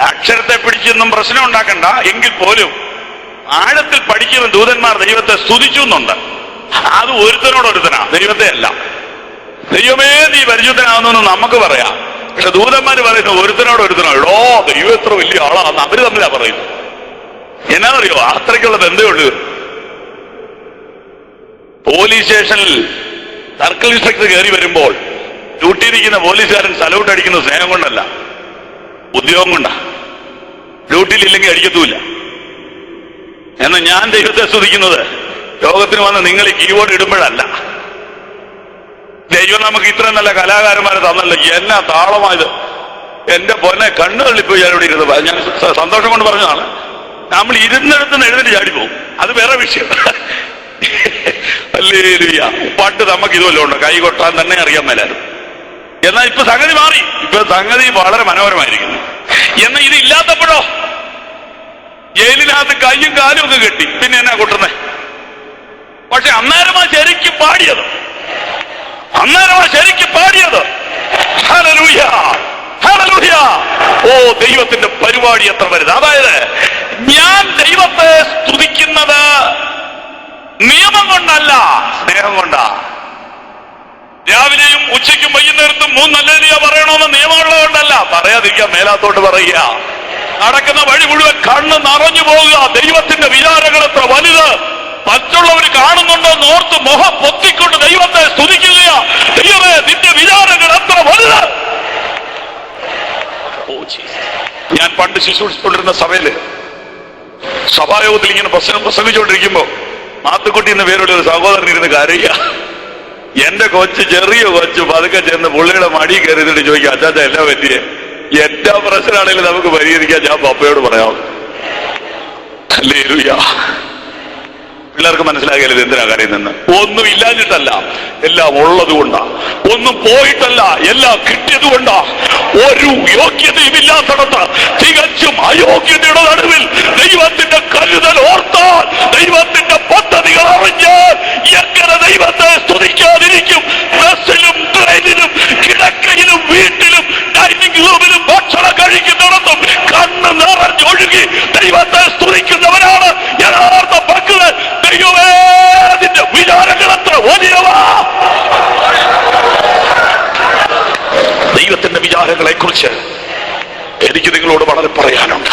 [SPEAKER 1] അക്ഷരത്തെ പിടിച്ചൊന്നും പ്രശ്നം ഉണ്ടാക്കണ്ട. എങ്കിൽ പോലും ആഴത്തിൽ പഠിക്കുന്ന ദൂതന്മാർ ദൈവത്തെ സ്തുതിച്ചു എന്നുണ്ട്. അത് ഒരുത്തനോടൊരുത്തനാ, ദൈവത്തെ അല്ല. ദൈവമേ, നീ പരിശുദ്ധനാകുന്നു നമുക്ക് പറയാം. പക്ഷെ ദൂതന്മാര് പറയുന്നു ഒരുത്തനോടൊരുത്തനോ, എടോ ദൈവം എത്ര വലിയ ആളാന്ന് അവര് തമ്മിലാ പറയുന്നു. എന്നാന്നറിയോ? അത്രയ്ക്കുള്ള ബന്ധമേ ഉള്ളൂ. പോലീസ് സ്റ്റേഷനിൽ സർക്കിൾ ഇൻസ്പെക്ടർ കയറി വരുമ്പോൾ ഡ്യൂട്ടിയിരിക്കുന്ന പോലീസുകാരൻ സലൂട്ട് അടിക്കുന്ന സ്നേഹം കൊണ്ടല്ല, ഉദ്യോഗം കൊണ്ടാ. ഡ്യൂട്ടിയിലില്ലെങ്കിൽ അടിക്കത്തുമില്ല. എന്നാൽ ഞാൻ ദൈവത്തെ സ്തുതിക്കുന്നത് യോഗത്തിന് വന്ന് നിങ്ങൾ ഈ കീബോർഡ് ഇടുമ്പോഴല്ല. ദൈവം നമുക്ക് ഇത്ര നല്ല കലാകാരന്മാരെ തന്നല്ലോ, എന്നാ താളമായത്. എന്റെ പൊന്നെ കണ്ണുകളിപ്പോ ഞാൻ ഇവിടെ ഇരുന്നത്, ഞാൻ സന്തോഷം കൊണ്ട് പറഞ്ഞതാണ്. നമ്മൾ ഇരുന്നിടത്തുനിന്ന് എഴുന്നേറ്റ് ചാടിപ്പോവും, അത് വേറെ വിഷയം. ഹല്ലേലൂയ. പണ്ട് നമുക്ക് ഇതുമല്ലോ ഉണ്ടോ, കൈ കൊട്ടാൻ തന്നെ അറിയാൻ മേലായിരുന്നു. എന്നാൽ ഇപ്പൊ സംഗതി മാറി, ഇപ്പൊ സംഗതി വളരെ മനോഹരമായിരിക്കുന്നു. എന്നാൽ ഇത് ഇല്ലാത്തപ്പോഴോ ജയിലിനകത്ത് കയ്യും കാലും ഒക്കെ കെട്ടി, പിന്നെ എന്നാ കൊട്ടുന്നേ? പക്ഷെ അന്നേരമാ ശരിക്കും പാടിയത്, അന്നേരമാ ശരിക്കും പാടിയത്. Hallelujah, hallelujah. ഓ, ദൈവത്തിന്റെ പരിപാടി എത്ര വലുത്. അതായത് ഞാൻ ദൈവത്തെ സ്തുതിക്കുന്നത് നിയമം കൊണ്ടല്ല, സ്നേഹം കൊണ്ടാ. രാവിലെയും ഉച്ചയ്ക്കും വൈകുന്നേരത്തും 3 ഹല്ലേലൂയ പറയണമെന്ന് നിയമമുള്ളതുകൊണ്ടല്ല, പറയാതിരിക്കാൻ മേലാത്തോട്ട് പറയുക. നടക്കുന്ന വഴി മുഴുവൻ കണ്ണ് നിറഞ്ഞു പോവുക. ദൈവത്തിന്റെ വിചാരങ്ങൾ എത്ര വലുത്, മറ്റുള്ളവർ കാണുന്നുണ്ടോ ഓർത്ത് മുഖം പൊത്തിക്കൊണ്ട് ദൈവത്തെ സ്തുതിക്കുക. ദൈവമേ, നിന്റെ വിചാരങ്ങൾ എത്ര വലുത്. ഞാൻ പണ്ട് ശുശ്രൂഷിച്ചുകൊണ്ടിരുന്ന സഭയില് സഭായോഗത്തിൽ ഇങ്ങനെ പ്രസംഗിച്ചുകൊണ്ടിരിക്കുമ്പോ മാത്തുക്കുട്ടി എന്ന പേരുള്ള ഒരു സഹോദരൻ ഇരുന്ന് കരയുക. എന്റെ കൊച്ച്, ചെറിയ കൊച്ച് പതുക്കെ ചെന്ന് പുള്ളിയുടെ മടി കയറിയിട്ട് ചോദിക്കുക, അച്ചാച്ച എല്ലാം പറ്റിയേ? എല്ലാ പ്രശ്നമാണെങ്കിലും നമുക്ക് പരിഹരിക്കാൻ ഞാൻ പപ്പയോട് പറയാം. ഹല്ലേലൂയ. പിള്ളേർക്ക് മനസ്സിലാകില്ല ഇത് എന്തിനാ കരയുന്നെന്ന്. ഒന്നും ഇല്ലാഞ്ഞിട്ടല്ല, എല്ലാം ഉള്ളത് കൊണ്ടാ. ഒന്നും പോയിട്ടല്ല, എല്ലാം കിട്ടിയത് കൊണ്ടാ. ഒരു യോഗ്യതയും ഇല്ലാത്തടത്ത് തികച്ചും അയോഗ്യതയുടെ നടുവിൽ ദൈവത്തിന്റെ കരുതൽ ഓർത്താൽ, ദൈവത്തിന്റെ പദ്ധതികൾ അറിഞ്ഞാൽ എങ്ങനെ ദൈവത്തെ സ്തുതിക്കാതിരിക്കും? ബസ്സിലും ട്രെയിനിലും കിടക്കയിലും വീട്ടിലും ഡൈനിങ് റൂമിലും ഭക്ഷണം കഴിക്കുന്നിടത്തും കണ്ണ് നിറഞ്ഞൊഴുകി ദൈവത്തെ സ്തുതിക്കുന്നവരാണ് യഥാർത്ഥ ഭക്തൻ. ദൈവമേ, അതിന്റെ വിചാരങ്ങൾ എത്ര വലിയവാ. ദൈവത്തിന്റെ വിചാരങ്ങളെ കുറിച്ച് എനിക്ക് നിങ്ങളോട് വളരെ പറയാനുണ്ട്.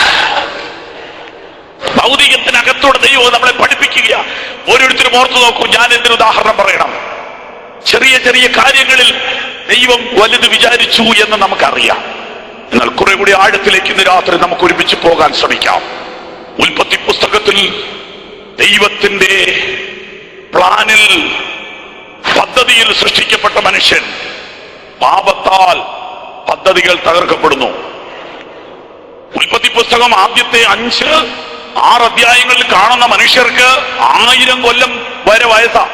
[SPEAKER 1] ഭൗതികത്തിനകത്തോടെ ദൈവം നമ്മളെ പഠിപ്പിക്കുക. ഓരോരുത്തരും ഓർത്തു നോക്കൂ, ഞാൻ എന്തൊരു ഉദാഹരണം പറയണം. ചെറിയ ചെറിയ കാര്യങ്ങളിൽ ദൈവം വലുത് വിചാരിച്ചു എന്ന് നമുക്കറിയാം. എന്നാൽ കുറെ കൂടി ആഴത്തിലേക്ക് ഇന്ന് രാത്രി നമുക്ക് ഒരുമിച്ച് പോകാൻ ശ്രമിക്കാം. ഉൽപ്പത്തി പുസ്തകത്തിൽ ദൈവത്തിന്റെ പ്ലാനിൽ, പദ്ധതിയിൽ സൃഷ്ടിക്കപ്പെട്ട മനുഷ്യൻ പാപത്താൽ പദ്ധതികൾ തകർക്കപ്പെടുന്നു. ഉൽപ്പത്തി പുസ്തകം ആദ്യത്തെ 5-6 അധ്യായങ്ങളിൽ കാണുന്ന മനുഷ്യർക്ക് 1000 കൊല്ലം വരെ വയസ്സാ.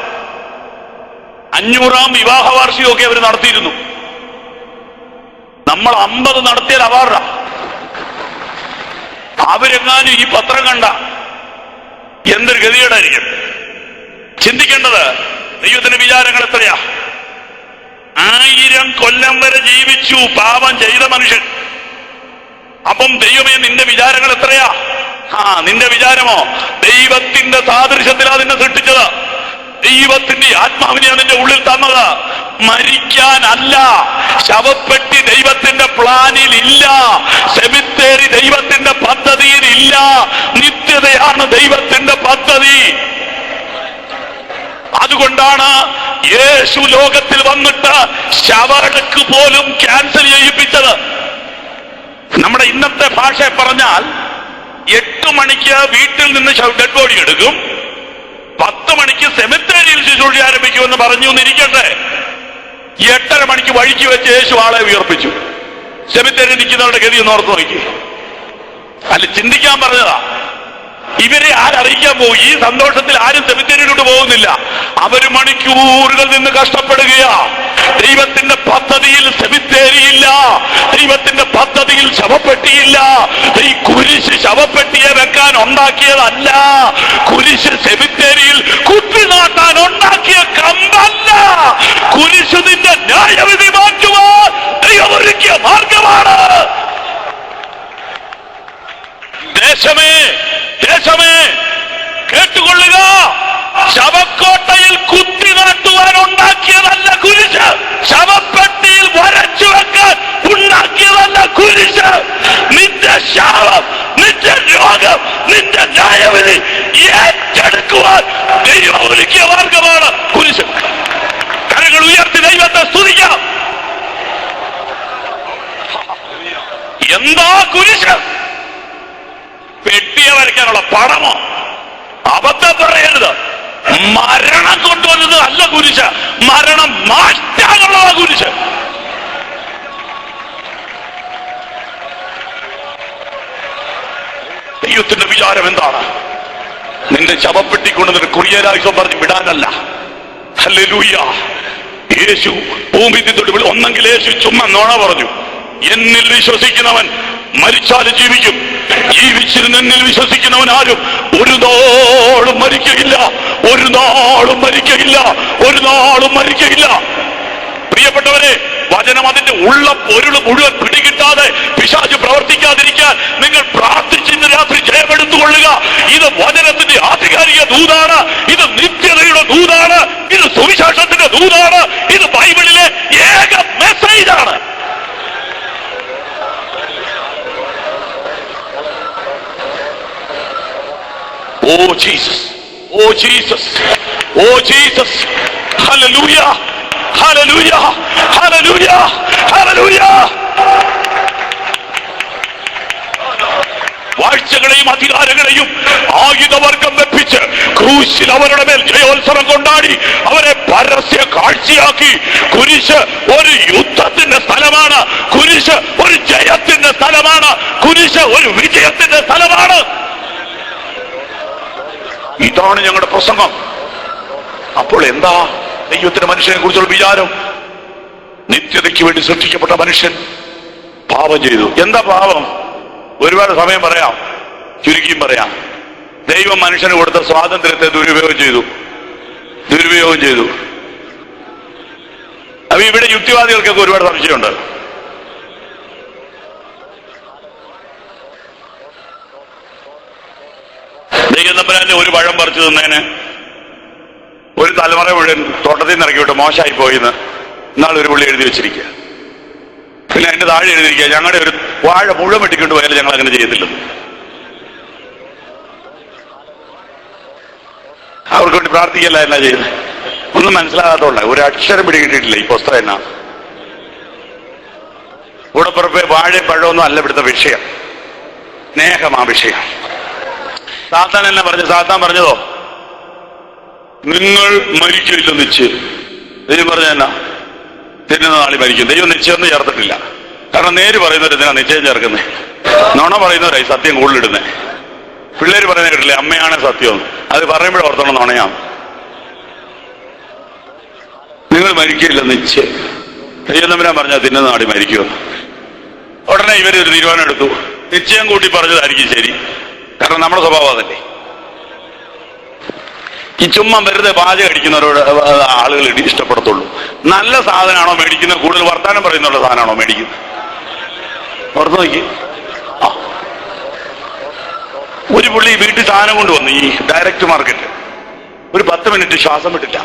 [SPEAKER 1] 500ാം വിവാഹ വാർഷികമൊക്കെ അവർ നടത്തിയിരുന്നു. നമ്മൾ 50 നടത്തിയാൽ അവാർഡാ. അവരെങ്ങാനും ഈ പത്രം കണ്ട എന്തൊരു ഗതികേടായിരിക്കും. ചിന്തിക്കേണ്ടത് ദൈവത്തിന്റെ വിചാരങ്ങൾ എത്രയാ. 1000 കൊല്ലം വരെ ജീവിച്ചു പാപം ചെയ്ത മനുഷ്യൻ. അപ്പം ദൈവമേ, നിന്റെ വിചാരങ്ങൾ എത്രയാ? നിന്റെ വിചാരമോ ദൈവത്തിന്റെ സാദൃശ്യത്തിലാ നിന്നെ സൃഷ്ടിച്ചത്. ദൈവത്തിന്റെ ആത്മാവിനെയാണ് നിന്റെ ഉള്ളിൽ തന്നത്. മരിക്കാനല്ല. ശവപ്പെട്ടി ദൈവത്തിന്റെ പ്ലാനിൽ ഇല്ല. സെമിത്തേരി ദൈവത്തിന്റെ പദ്ധതിയിൽ ഇല്ല. നിത്യതയാണ് ദൈവത്തിന്റെ പദ്ധതി. അതുകൊണ്ടാണ് യേശു ലോകത്തിൽ വന്നിട്ട് ശവടക്ക് പോലും ക്യാൻസൽ ചെയ്യിപ്പിച്ചത്. നമ്മുടെ ഇന്നത്തെ ഭാഷ പറഞ്ഞാൽ 8 മണിക്ക് വീട്ടിൽ നിന്ന് ഡെഡ് ബോഡി എടുക്കും, 10 മണിക്ക് സെമിത്തേരിയിൽ ശുശ്രൂഷ ആരംഭിക്കുമെന്ന് പറഞ്ഞു എന്നിരിക്കട്ടെ. 8:30 മണിക്ക് വഴിക്ക് വെച്ച് യേശു ആളെ ഉയർപ്പിച്ചു. സെമിത്തേരിയിൽ നിൽക്കുന്നവരുടെ ഗതി ഒന്ന് ഓർത്ത് നോക്കി. അല്ല, ചിന്തിക്കാൻ പറഞ്ഞതാ. ഇവരെ ആരറിയിക്കാൻ പോകും? ഈ സന്തോഷത്തിൽ ആരും സെമിത്തേരിയിലോട്ട് പോകുന്നില്ല. അവര് മണിക്കൂറുകൾ നിന്ന് കഷ്ടപ്പെടുകയാ. ദൈവത്തിന്റെ പദ്ധതിയിൽ സെമിത്തേരിയില്ല. ദൈവത്തിന്റെ പദ്ധതിയിൽ ശവപ്പെട്ടിയില്ല. ഈ കുരിശ് ശവപ്പെട്ടിയെ വെക്കാൻ ഉണ്ടാക്കിയതല്ല. കുരിശ് സെമിത്തേരിയിൽ കുത്തിനാട്ടാൻ ഉണ്ടാക്കിയ കമ്പല്ല. കുരിശ് നിന്റെ ന്യായവിധി മാറ്റുവാൻ ദൈവം ഒരുക്കിയ മാർഗമാണ്. ദേശമേ, ദേശമേ, കേട്ടുകൊള്ളുക. ശവക്കോട്ടയിൽ കുത്തി നാട്ടുവാൻ ഉണ്ടാക്കിയതല്ല കുരിശ്. ശവപ്പെട്ടിയിൽ വരച്ചു വെക്കാൻ ഉണ്ടാക്കിയതല്ല കുരിശ്. നിന്റെ ശാപം, നിന്റെ രോഗം, നിന്റെ ന്യായവിധി ഏറ്റെടുക്കുവാൻ ദൈവം ഒരുക്കിയ മാർഗമാണ് കുരിശ്. കരങ്ങൾ ഉയർത്തി ദൈവം കുരിശ്. പെട്ടിയെ വരയ്ക്കാനുള്ള പണമോ? അബദ്ധം പറയരുത്. മരണം കൊണ്ടുവന്നത് അല്ല കുരിശ്, മരണം മാറ്റാനുള്ളതാ കുരിശ്. ദൈവത്തിന്റെ വിചാരം എന്താണ്? നിന്റെ ശവപ്പെട്ടി കൊണ്ട് നിന്റെ കുറിയരായുസം പറഞ്ഞ് വിടാനല്ല. ഹല്ലേലൂയ. യേശു ഭൂമി തൊട്ട് ഒന്നെങ്കിൽ യേശു ചുമ്മാ നോണ പറഞ്ഞു. എന്നിൽ വിശ്വസിക്കുന്നവൻ മരിച്ചാലും ജീവിക്കും, ജീവിച്ചിരുന്ന് എന്നിൽ വിശ്വസിക്കുന്നവൻ ആരും ഒരു നാളും മരിക്കയില്ല, ഒരു നാളും മരിക്കയില്ല, ഒരു നാളും മരിക്കയില്ല. പ്രിയപ്പെട്ടവരെ, വചനം അതിന്റെ ഉള്ള പൊരുൾ മുഴുവൻ പിടികിട്ടാതെ പിശാച് പ്രവർത്തിക്കാതിരിക്കാൻ നിങ്ങൾ പ്രാർത്ഥിച്ചിന്ന് രാത്രി ജയമെടുത്തുകൊള്ളുക. ഇത് വചനത്തിന്റെ ആധികാരിക ദൂതാണ്, ഇത് നിത്യതയുടെ ദൂതാണ്, ഇത് സുവിശേഷത്തിന്റെ ദൂതാണ്, ഇത് ബൈബിളിലെ ഏക മെസ്സേജാണ്. Oh Jesus, oh Jesus, oh Jesus. Hallelujah, hallelujah, hallelujah, hallelujah. വാഴ്ചകളെയും അധികാരങ്ങളെയും ആയുധവർഗം വെപ്പിച്ച് ക്രൂശിൽ അവരുടെ മേൽ ജയോത്സവം കൊണ്ടാടി അവരെ പരസ്യ കാഴ്ചയാക്കി. കുരിശ് ഒരു യുദ്ധത്തിന്റെ സ്ഥലമാണ്, കുരിശ് ഒരു ജയത്തിന്റെ സ്ഥലമാണ്, കുരിശ് ഒരു വിജയത്തിന്റെ സ്ഥലമാണ്. ഇതാണ് ഞങ്ങളുടെ പ്രസംഗം. അപ്പോൾ എന്താ ദൈവത്തിന്റെ മനുഷ്യനെ കുറിച്ചുള്ള വിചാരം? നിത്യതയ്ക്ക് വേണ്ടി സൃഷ്ടിക്കപ്പെട്ട മനുഷ്യൻ പാപം ചെയ്തു. എന്താ പാപം? ഒരുപാട് സമയം പറയാം, ചുരുക്കിയും പറയാം. ദൈവം മനുഷ്യന് കൊടുത്ത സ്വാതന്ത്ര്യത്തെ ദുരുപയോഗം ചെയ്തു. അപ്പൊ ഇവിടെ യുക്തിവാദികൾക്കൊക്കെ ഒരുപാട് സംശയമുണ്ട്. ദൈവം തമ്പുരാന്റെ ഒരു പഴം പറിച്ചു തിന്നതിന് ഒരു തലമുറ മുഴുവൻ തോട്ടത്തിൽ നിന്ന് ഇറക്കി വിട്ട് മോശമായി പോയിന്ന് ഇന്നാളൊരു പുള്ളി എഴുതി വെച്ചിരിക്കുക. പിന്നെ അതിന്റെ താഴെ എഴുതിയിരിക്കുക, ഞങ്ങളുടെ ഒരു വാഴ മുഴുവൻ വെട്ടിക്കൊണ്ട് പോയാലും ഞങ്ങൾ അങ്ങനെ ചെയ്യത്തില്ലെന്ന്. അവർക്ക് വേണ്ടി പ്രാർത്ഥിക്കല്ല എന്നാ ചെയ്യുന്നത്? ഒന്നും മനസ്സിലാകാത്തോണ്ട ഒരു അക്ഷരം പിടികിട്ടിട്ടില്ല ഈ പുസ്തകം എന്നാ. കൂടപ്പുറപ്പെ വാഴയും പഴമൊന്നും അല്ല ഇവിടുത്തെ വിഷയം, സ്നേഹമാ വിഷയം. സാത്താൻ എന്നാ പറഞ്ഞു? സാത്താൻ പറഞ്ഞതോ നിങ്ങൾ മരിക്കില്ലെന്ന് നിശ്ചയം. ദൈവം പറഞ്ഞ എന്നാ? തിന്നുന്ന നാളി മരിക്കും. ദൈവം നിശ്ചയമൊന്നും ചേർത്തിട്ടില്ല. കാരണം നേര് പറയുന്നവർ എന്തിനാ നിശ്ചയം ചേർക്കുന്നത്? നുണ പറയുന്നവരായി സത്യം കൂടുതലിടുന്നത്. പിള്ളേര് പറയുന്ന കേട്ടില്ലേ, അമ്മയാണ് സത്യം. അത് പറയുമ്പോഴേ ഓർത്തോണം നുണയാണ്. നിങ്ങൾ മരിക്കില്ല നിശ്ചയം. ദൈവം തമ്പുരാൻ പറഞ്ഞാൽ തിന്നുന്ന നാളി മരിക്കുമെന്ന്. ഉടനെ ഇവരൊരു തീരുമാനം എടുത്തു, നിശ്ചയം കൂട്ടി പറഞ്ഞതായിരിക്കും ശരി. കാരണം നമ്മുടെ സ്വഭാവം അതല്ലേ. ഈ ചുമ്മാ വെറുതെ പാചകം അടിക്കുന്നവരോട് ആളുകൾ ഇഷ്ടപ്പെടത്തുള്ളൂ. നല്ല സാധനമാണോ മേടിക്കുന്നത്? കൂടുതൽ വർത്താനം പറയുന്നുള്ള സാധനമാണോ മേടിക്കുന്നത്? ഓർത്ത് നോക്കി. ഒരു പുള്ളി വീട്ടിൽ സാധനം കൊണ്ടുവന്നു, ഈ ഡയറക്റ്റ് മാർക്കറ്റ്. ഒരു 10 മിനിറ്റ് ശ്വാസം വിട്ടില്ല.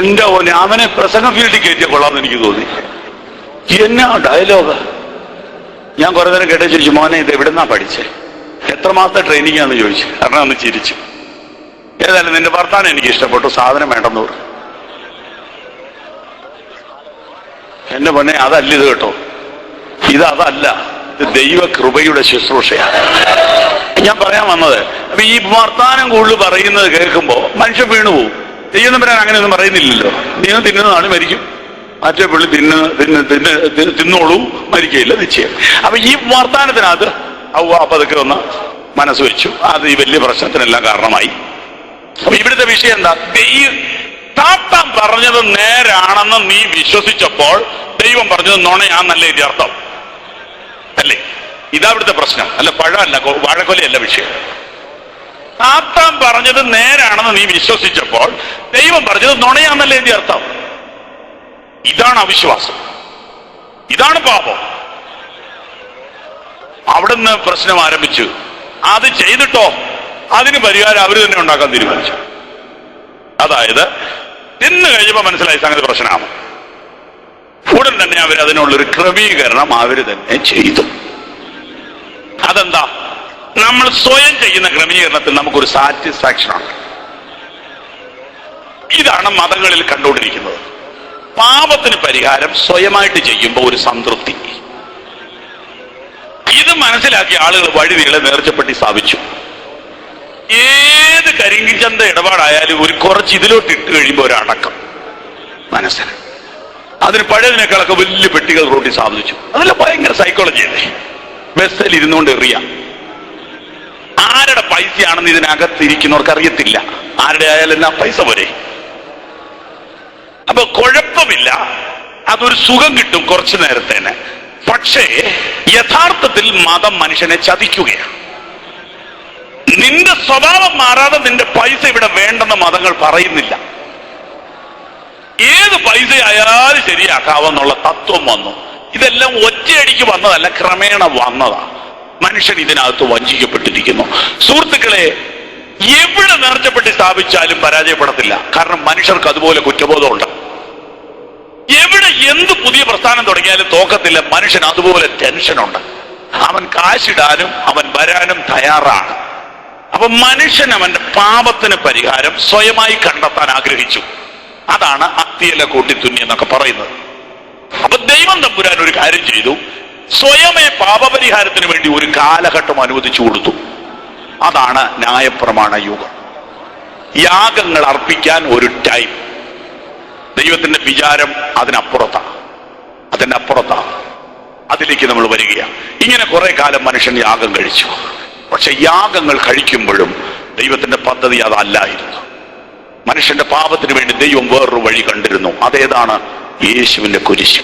[SPEAKER 1] എന്റെ ഓനെ അവനെ പ്രസംഗ ഫീൽഡിൽ കയറ്റിയ കൊള്ളാമെന്ന് എനിക്ക് തോന്നി. എന്നാ ഡയലോഗ്! ഞാൻ കുറെ നേരം കേട്ട ചോദിച്ചു, മോനെ ഇത് എവിടുന്നാ പഠിച്ചേ, എത്ര മാസത്തെ ട്രെയിനിങ് ആണെന്ന് ചോദിച്ചു. കാരണം ഒന്ന് ചിരിച്ചു. ഏതായാലും നിന്റെ വർത്താനം എനിക്ക് ഇഷ്ടപ്പെട്ടു, സാധനം വേണ്ടെന്ന് പറഞ്ഞു. എന്റെ പൊന്നെ, അതല്ല ഇത് കേട്ടോ, അതല്ല, ഇത് ദൈവകൃപയുടെ ശുശ്രൂഷയാണ്. ഞാൻ പറയാൻ വന്നത്, അപ്പൊ ഈ വർത്താനം കൂടുതൽ പറയുന്നത് കേൾക്കുമ്പോ മനുഷ്യൻ വീണുപോകും. ദൈവം തമ്പുരാൻ അങ്ങനെയൊന്നും പറയുന്നില്ലല്ലോ. നിങ്ങൾ തിന്നുന്നതാണ് മരിക്കും, മറ്റേ പുള്ളി തിന്നോളൂ, മരിക്കയില്ല നിശ്ചയം. അപ്പൊ ഈ വർത്താനത്തിനകത്ത് അപ്പൊ അതൊക്കെ ഒന്ന് മനസ്സ് വെച്ചു. അത് ഈ വലിയ പ്രശ്നത്തിനെല്ലാം കാരണമായി. അപ്പൊ ഇവിടുത്തെ വിഷയം എന്താ? താത്താൻ പറഞ്ഞത് നേരാണെന്ന് നീ വിശ്വസിച്ചപ്പോൾ ദൈവം പറഞ്ഞത് നുണയാന്നല്ല ഇതിന്റെ അർത്ഥം അല്ലേ? ഇതാ ഇവിടുത്തെ പ്രശ്നം. അല്ല പഴമല്ല, വാഴക്കൊലയല്ല വിഷയം. താത്താൻ പറഞ്ഞത് നേരാണെന്ന് നീ വിശ്വസിച്ചപ്പോൾ ദൈവം പറഞ്ഞത് നുണയാന്നല്ല ഇതിന്റെ അർത്ഥം. ഇതാണ് അവിശ്വാസം, ഇതാണ് പാപം. അവിടുന്ന് പ്രശ്നം ആരംഭിച്ചു. അത് ചെയ്തിട്ടോ അതിന് പരിഹാരം അവർ തന്നെ ഉണ്ടാക്കാൻ തീരുമാനിച്ചു. അതായത് തിന്നു കഴിഞ്ഞപ്പോ മനസ്സിലായി സംഗതി പ്രശ്നമാണ്. ഉടൻ തന്നെ അവർ അതിനുള്ളൊരു ക്രമീകരണം അവർ തന്നെ ചെയ്തു. അതെന്താ? നമ്മൾ സ്വയം ചെയ്യുന്ന ക്രമീകരണത്തിൽ നമുക്കൊരു സാറ്റിസ്ഫാക്ഷനാണ്. ഇതാണ് മതങ്ങളിൽ കണ്ടുകൊണ്ടിരിക്കുന്നത്. പാപത്തിന് പരിഹാരം സ്വയമായിട്ട് ചെയ്യുമ്പോൾ ഒരു സംതൃപ്തി. മനസ്സിലാക്കിയ ആളുകൾ വഴി നീളെ നേർച്ചപ്പെട്ടി സ്ഥാപിച്ചു. ഏത് കരിങ്കിച്ചന്ത ഇടപാടായാലും ഒരു കുറച്ച് ഇതിലോട്ട് ഇട്ട് കഴിയുമ്പോൾ ഒരു അടക്കം മനസ്സിലായി. അതിന് പഴയതിനേക്കാളൊക്കെ വലിയ പെട്ടികൾ റോഡിൽ സ്ഥാപിച്ചു. അതെല്ലാം ഭയങ്കര സൈക്കോളജി അല്ലേ? ബസ്സിൽ ഇരുന്നുകൊണ്ട് എറിയാം. ആരുടെ പൈസയാണെന്ന് ഇതിനകത്തിരിക്കുന്നവർക്ക് അറിയത്തില്ല. ആരുടെ ആയാലും എന്നാ പൈസ പോരെ. അപ്പൊ കുഴപ്പമില്ല, അതൊരു സുഖം കിട്ടും കുറച്ചു നേരത്തേന്. പക്ഷേ യഥാർത്ഥത്തിൽ മതം മനുഷ്യനെ ചതിക്കുകയാണ്. നിന്റെ സ്വഭാവം മാറാതെ നിന്റെ പൈസ ഇവിടെ വേണ്ടെന്ന് മതങ്ങൾ പറയുന്നില്ല. ഏത് പൈസ ആയാലും ശരിയാക്കാവെന്നുള്ള തത്വം വന്നു. ഇതെല്ലാം ഒറ്റയടിക്ക് വന്നതല്ല, ക്രമേണ വന്നതാണ്. മനുഷ്യൻ ഇതിനകത്ത് വഞ്ചിക്കപ്പെട്ടിരിക്കുന്നു. സുഹൃത്തുക്കളെ, എവിടെ നേർച്ചപ്പെട്ടി സ്ഥാപിച്ചാലും പരാജയപ്പെടത്തില്ല. കാരണം മനുഷ്യർക്ക് അതുപോലെ കുറ്റബോധമുണ്ട്. എവിടെ എന്ത് പുതിയ പ്രസ്ഥാനം തുടങ്ങിയാലും തോക്കത്തില്ല. മനുഷ്യൻ അതുപോലെ ടെൻഷനുണ്ട്. അവൻ കാശിടാനും അവൻ വരാനും തയ്യാറാണ്. അപ്പൊ മനുഷ്യൻ അവന്റെ പാപത്തിന് പരിഹാരം സ്വയമായി കണ്ടെത്താൻ ആഗ്രഹിച്ചു. അതാണ് അത്തിയല കൂട്ടിത്തുന്നി എന്നൊക്കെ പറയുന്നത്. അപ്പൊ ദൈവം തമ്പുരാൻ ഒരു കാര്യം ചെയ്തു. സ്വയമേ പാപപരിഹാരത്തിന് വേണ്ടി ഒരു കാലഘട്ടം അനുവദിച്ചു കൊടുത്തു. അതാണ് ന്യായപ്രമാണ യുഗം. യാഗങ്ങൾ അർപ്പിക്കാൻ ഒരു ടൈം. ദൈവത്തിന്റെ വിചാരം അതിനപ്പുറത്താണ്. അതിലേക്ക് നമ്മൾ വരികയാണ്. ഇങ്ങനെ കുറെ കാലം മനുഷ്യൻ യാഗം കഴിച്ചു. പക്ഷെ യാഗങ്ങൾ കഴിക്കുമ്പോഴും ദൈവത്തിന്റെ പദ്ധതി അതല്ലായിരുന്നു. മനുഷ്യന്റെ പാപത്തിന് വേണ്ടി ദൈവം വേറൊരു വഴി കണ്ടിരുന്നു. അതേതാണ്? യേശുവിന്റെ കുരിശ്.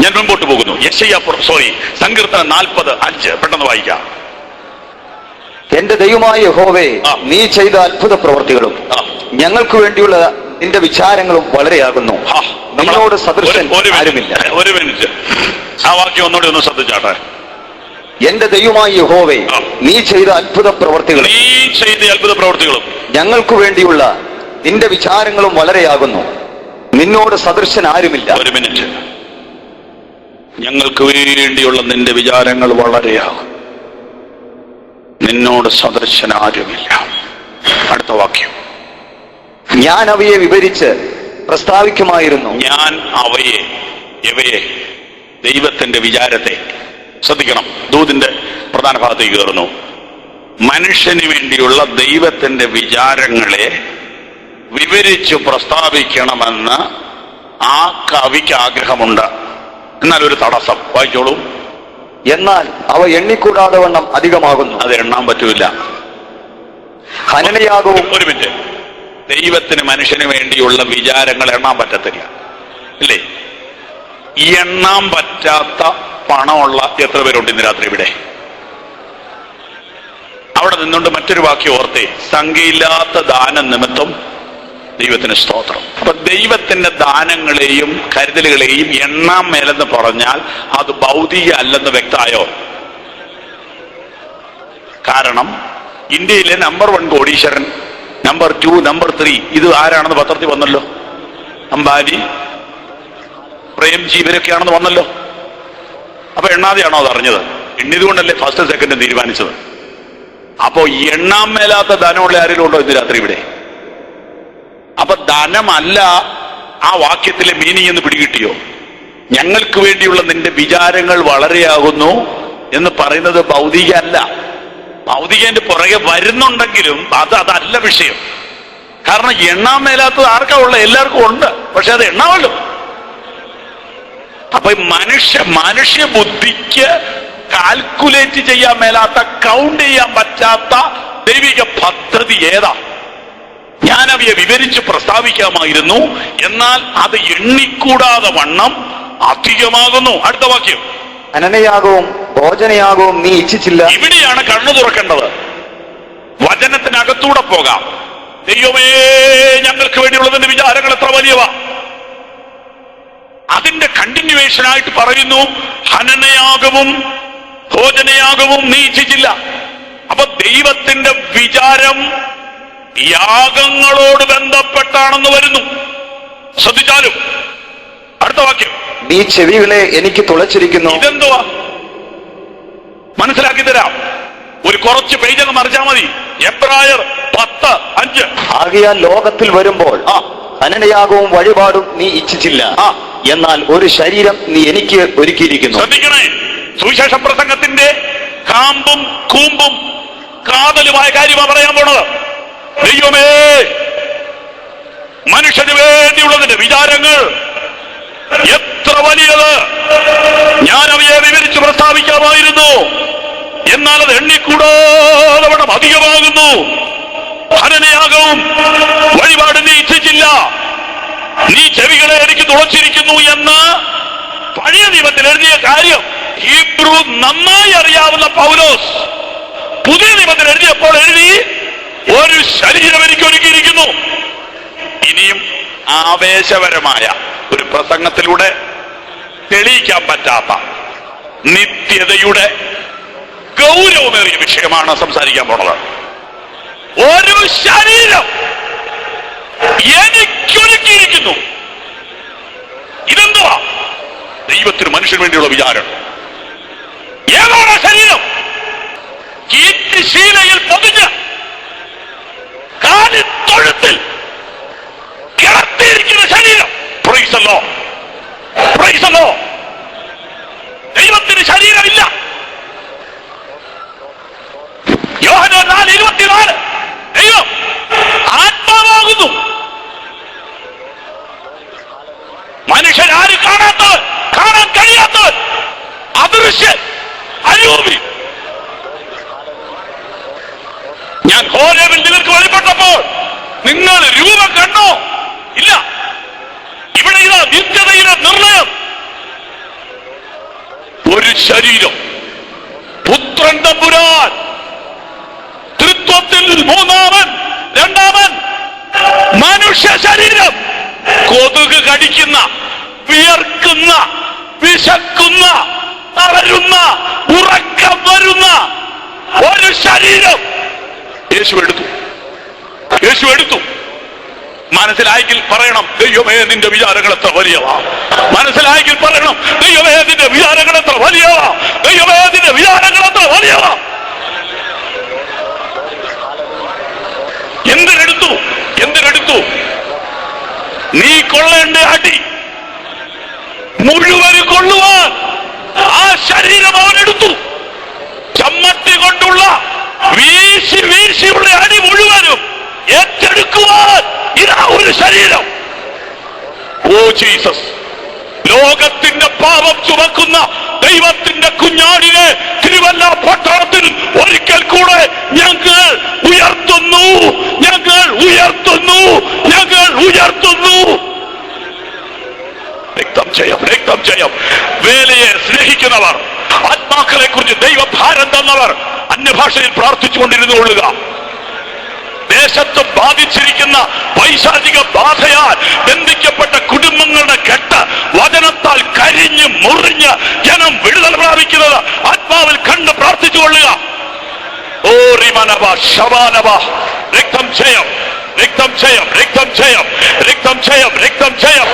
[SPEAKER 1] ഞാൻ മുമ്പോട്ട് പോകുന്നു. സങ്കീർത്തനം 40:5 പെട്ടെന്ന് വായിക്കാം.
[SPEAKER 2] എന്റെ ദൈവമായ യഹോവേ, നീ ചെയ്ത അത്ഭുത പ്രവൃത്തികളും ഞങ്ങൾക്ക് വേണ്ടിയുള്ള നിന്റെ വിചാരങ്ങളും വളരെയാകുന്നു. നിന്നോട് സദൃശൻ ആരുമില്ല.
[SPEAKER 1] ഒരു മിനിറ്റ്, ആ വാക്യം ഒന്നുകൂടി ഒന്ന് ശ്രദ്ധിച്ചാട്ടെ.
[SPEAKER 2] എന്റെ ദൈവമായ യഹോവേ, നീ ചെയ്ത അത്ഭുത പ്രവൃത്തികളും ഞങ്ങൾക്ക് വേണ്ടിയുള്ള നിന്റെ വിചാരങ്ങളും വളരെയാകുന്നു. നിന്നോട് സദൃശൻ ആരുമില്ല.
[SPEAKER 1] ഒരു മിനിറ്റ്, ഞങ്ങൾക്ക് വേണ്ടിയുള്ള നിന്റെ വിചാരങ്ങൾ വളരെയാകും, നിന്നോട് സദൃശൻ ആരുമില്ല. അടുത്ത വാക്യം.
[SPEAKER 2] ഞാൻ അവയെ വിവരിച്ച് പ്രസ്താവിക്കുമായിരുന്നു.
[SPEAKER 1] ഞാൻ അവയെ ദൈവത്തിന്റെ വിചാരത്തെ ശ്രദ്ധിക്കണം. ദൂതിന്റെ പ്രധാന ഭാഗത്തേക്ക് കയറുന്നു. മനുഷ്യന് വേണ്ടിയുള്ള ദൈവത്തിന്റെ വിചാരങ്ങളെ വിവരിച്ചു പ്രസ്താവിക്കണമെന്ന് ആ കവിക്ക് ആഗ്രഹമുണ്ട്. എന്നാൽ ഒരു തടസ്സം, വായിച്ചോളൂ.
[SPEAKER 2] എന്നാൽ അവ എണ്ണിക്കൂടാതെ വണ്ണം അധികമാകുന്നു.
[SPEAKER 1] അത് എണ്ണാൻ പറ്റൂല.
[SPEAKER 2] ഹനനയാകവും.
[SPEAKER 1] ഒരു മിനിറ്റ്, ദൈവത്തിന് മനുഷ്യന് വേണ്ടിയുള്ള വിചാരങ്ങൾ എണ്ണാൻ പറ്റത്തില്ല, ഇല്ലേ? എണ്ണാൻ പറ്റാത്ത പണമുള്ള എത്ര പേരുണ്ട് ഇന്ന് രാത്രി ഇവിടെ? അവിടെ നിന്നുകൊണ്ട് മറ്റൊരു വാക്യം ഓർത്തേ, സംഖ്യയില്ലാത്ത ദാനം നിമിത്തം ദൈവത്തിന് സ്തോത്രം. അപ്പൊ ദൈവത്തിന്റെ ദാനങ്ങളെയും കരുതലുകളെയും എണ്ണാൻ മേലെന്ന് പറഞ്ഞാൽ അത് ഭൗതിക അല്ലെന്ന് വ്യക്തമായോ? കാരണം ഇന്ത്യയിലെ നമ്പർ 1 കോടീശ്വരൻ, നമ്പർ 2, നമ്പർ 3 ഇത് ആരാണെന്ന് പത്രത്തിൽ വന്നല്ലോ. അംബാനി, പ്രേംജി ഇവരൊക്കെയാണെന്ന് വന്നല്ലോ. അപ്പൊ എണ്ണാതെയാണോ അത് അറിഞ്ഞത്? എണ്ണിയതുകൊണ്ടല്ലേ ഫസ്റ്റ് സെക്കൻഡ് തീരുമാനിച്ചത്. അപ്പോ എണ്ണാൻ മേലാത്ത ധനമുള്ള ആരെങ്കിലും ഉണ്ടോ ഇന്ന് രാത്രി ഇവിടെ? അപ്പൊ ധനമല്ല ആ വാക്യത്തിലെ മീനിങ് എന്ന് പിടികിട്ടിയോ? ഞങ്ങൾക്ക് വേണ്ടിയുള്ള നിന്റെ വിചാരങ്ങൾ വളരെയാകുന്നു എന്ന് പറയുന്നത് ഭൗതിക അല്ല. ഭൗതികന്റെ പുറകെ വരുന്നുണ്ടെങ്കിലും അതല്ല വിഷയം. കാരണം എണ്ണാൻ മേലാത്തത് ആർക്കാ ഉള്ള? എല്ലാവർക്കും ഉണ്ട്. പക്ഷെ അത് എണ്ണാമല്ലോ. അപ്പൊ മനുഷ്യ ബുദ്ധിക്ക് കാൽക്കുലേറ്റ് ചെയ്യാൻ മേലാത്ത, കൗണ്ട് ചെയ്യാൻ പറ്റാത്ത ദൈവിക പദ്ധതി ഏതാ? ഞാൻ അവയെ വിവരിച്ച് പ്രസ്താവിക്കാമായിരുന്നു, എന്നാൽ അത് എണ്ണിക്കൂടാതെ വണ്ണം അധികമാകുന്നു. അടുത്ത വാക്യം.
[SPEAKER 2] ഹനനയാകവും ഭോജനയാകവും നീ ഇച്ഛിച്ചില്ല.
[SPEAKER 1] ഇവിടെയാണ് കണ്ണു തുറക്കേണ്ടത്. വചനത്തിനകത്തൂടെ പോകാം. ദൈവമേ, ഞങ്ങൾക്ക് വേണ്ടിയുള്ളതിന്റെ വിചാരങ്ങൾ എത്ര വലിയവ. അതിന്റെ കണ്ടിന്യൂവേഷൻ ആയിട്ട് പറയുന്നു, ഹനനയാകവും ഭോജനയാകവും നീ ഇച്ഛിച്ചില്ല. അപ്പൊ ദൈവത്തിന്റെ വിചാരം യാഗങ്ങളോട് ബന്ധപ്പെട്ടാണെന്ന് വരുന്നു. ശ്രദ്ധിച്ചാലും. അടുത്ത വാക്യം.
[SPEAKER 2] നീ ചെവികളെ എനിക്ക് തുളച്ചിരിക്കുന്നു.
[SPEAKER 1] ഇതെന്തുവാ? മനസ്സിലാക്കി തരാം. ഒരു കുറച്ച് പേജ് അങ്ങ് മറിച്ചാൽ മതി. എബ്രായർ 10:5.
[SPEAKER 2] ആകയാൽ ലോകത്തിൽ വരുമ്പോൾ ഹനനയാകവും വഴിപാടും നീ ഇച്ഛിച്ചില്ല, എന്നാൽ ഒരു ശരീരം നീ എനിക്ക് ഒരുക്കിയിരിക്കുന്നു.
[SPEAKER 1] ശ്രദ്ധിക്കണേ, സുവിശേഷ പ്രസംഗത്തിന്റെ കാമ്പും കൂമ്പും കാതലുമായ കാര്യമാണ് പറയാൻ പോണത്. ദൈവമേ, മനുഷ്യന് വേണ്ടിയുള്ളതിന്റെ വിചാരങ്ങൾ എത്ര വലിയത്! ഞാൻ അവയെ വിവരിച്ച് പ്രസ്താവിക്കാമായിരുന്നു, എന്നാൽ അത് എണ്ണിക്കൂടാതെ വണ്ണം അധികമാകുന്നു. ഹനനയാഗവും വഴിപാട് നീ ഇച്ഛിച്ചില്ല, നീ ചെവികളെ എനിക്ക് തുളച്ചിരിക്കുന്നു എന്ന് പഴയ നിയമത്തിൽ എഴുതിയ കാര്യം ഹീബ്രു നന്നായി അറിയാവുന്ന പൗലോസ് പുതിയ നിയമത്തിൽ എഴുതിയപ്പോൾ എഴുതി, ഒരു ശരീരം എനിക്ക് ഒരുക്കിയിരിക്കുന്നു. ഇനിയും ആവേശപരമായ ഒരു പ്രസംഗത്തിലൂടെ തെളിയിക്കാൻ പറ്റാത്ത നിത്യതയുടെ ഗൗരവമേറിയ വിഷയമാണ് സംസാരിക്കാൻ പോണത്. ഒരു ശരീരം എനിക്കൊരുക്കിയിരിക്കുന്നു. ഇതെന്തുവാ? ദൈവത്തിന് മനുഷ്യന് വേണ്ടിയുള്ള വിചാരം. ഏതാണ് ശരീരം? ശീലയിൽ പൊതിഞ്ഞ് കാലിത്തൊഴുത്തിൽ കിടത്തിയിരിക്കുന്ന ശരീരം. Price the Lord, price the Lord. ദൈവത്തിന് ശരീരമില്ല. യോഹന്നാൻ 4:24 ദൈവം ആത്മാവാകുന്നു. മനുഷ്യരാരും കാണാത്തവൻ, കാണാൻ കഴിയാത്തവൻ, അദൃശ്യൻ, അരൂപി. ഞാൻ ഹോരേബിൽ നിങ്ങൾക്ക് വെളിപ്പെട്ടപ്പോൾ നിങ്ങൾ രൂപം കണ്ടോ? ഇല്ല. ഇവിടെ ഇതാ നിത്യതയിലെ നിർണയം. ഒരു ശരീരം, പുത്രൻ തമ്പുരാൻ, തൃത്വത്തിൽ മൂന്നാമൻ, രണ്ടാമൻ, മനുഷ്യ ശരീരം, കൊതുക് കടിക്കുന്ന, വിയർക്കുന്ന, വിശക്കുന്ന, തളരുന്ന, ഉറക്കം വരുന്ന ഒരു ശരീരം യേശു എടുത്തു. യേശു എടുത്തു. മനസ്സിലായെങ്കിൽ പറയണം, ദൈവമേ നിന്റെ വിചാരങ്ങൾ എത്ര വലിയവാ. മനസ്സിലായെങ്കിൽ പറയണം, ദൈവമേ നിന്റെ വിചാരങ്ങൾ എത്ര വലിയവാ. ദൈവമേ നിന്റെ വിചാരങ്ങൾ എത്ര വലിയവാ. എന്തിനെടുത്തു? എന്തിനെടുത്തു? നീ കൊള്ളേണ്ട അടി മുഴുവൻ കൊള്ളുവാൻ ആ ശരീരം അവനെടുത്തു. ചമ്മട്ടി കൊണ്ടുള്ള വീശി വീശിയുള്ള അടി മുഴുവനും ഏറ്റെടുക്കുവാൻ ഇതാ ഒരു ശരീരം. ഓ ജീസസ്, ലോകത്തിന്റെ പാപം ചുമക്കുന്ന ദൈവത്തിന്റെ കുഞ്ഞാടിനെ തിരുവല്ല പട്ടണത്തിൽ ഒരിക്കൽ കൂടെ ഞങ്ങൾ ഉയർത്തുന്നു, ഞങ്ങൾ ഉയർത്തുന്നു, ഞങ്ങൾ ഉയർത്തുന്നു. രക്തം ജയം, രക്തം ജയം. വേലയെ സ്നേഹിക്കുന്നവർ, ആത്മാക്കളെ കുറിച്ച് ദൈവഭാരം തന്നവർ അന്യഭാഷയിൽ പ്രാർത്ഥിച്ചുകൊണ്ടിരുന്നു കൊള്ളുക. ദേശത്ത് ബാധിച്ചിരിക്കുന്ന പൈശാചിക ബാധയാൽ ബന്ധിക്കപ്പെട്ട കുടുംബങ്ങളുടെ കെട്ട് വചനത്താൽ കരിഞ്ഞ് മുറിഞ്ഞ് ജനം വിടുതൽ പ്രാപിക്കുന്നത് ആത്മാവിൽ കണ്ട് പ്രാർത്ഥിച്ചുകൊള്ളുക. ഓ റിമനവ ശവാനവ. രക്തം ജയം, രക്തം ജയം, രക്തം ജയം, രക്തം ജയം, രക്തം ജയം.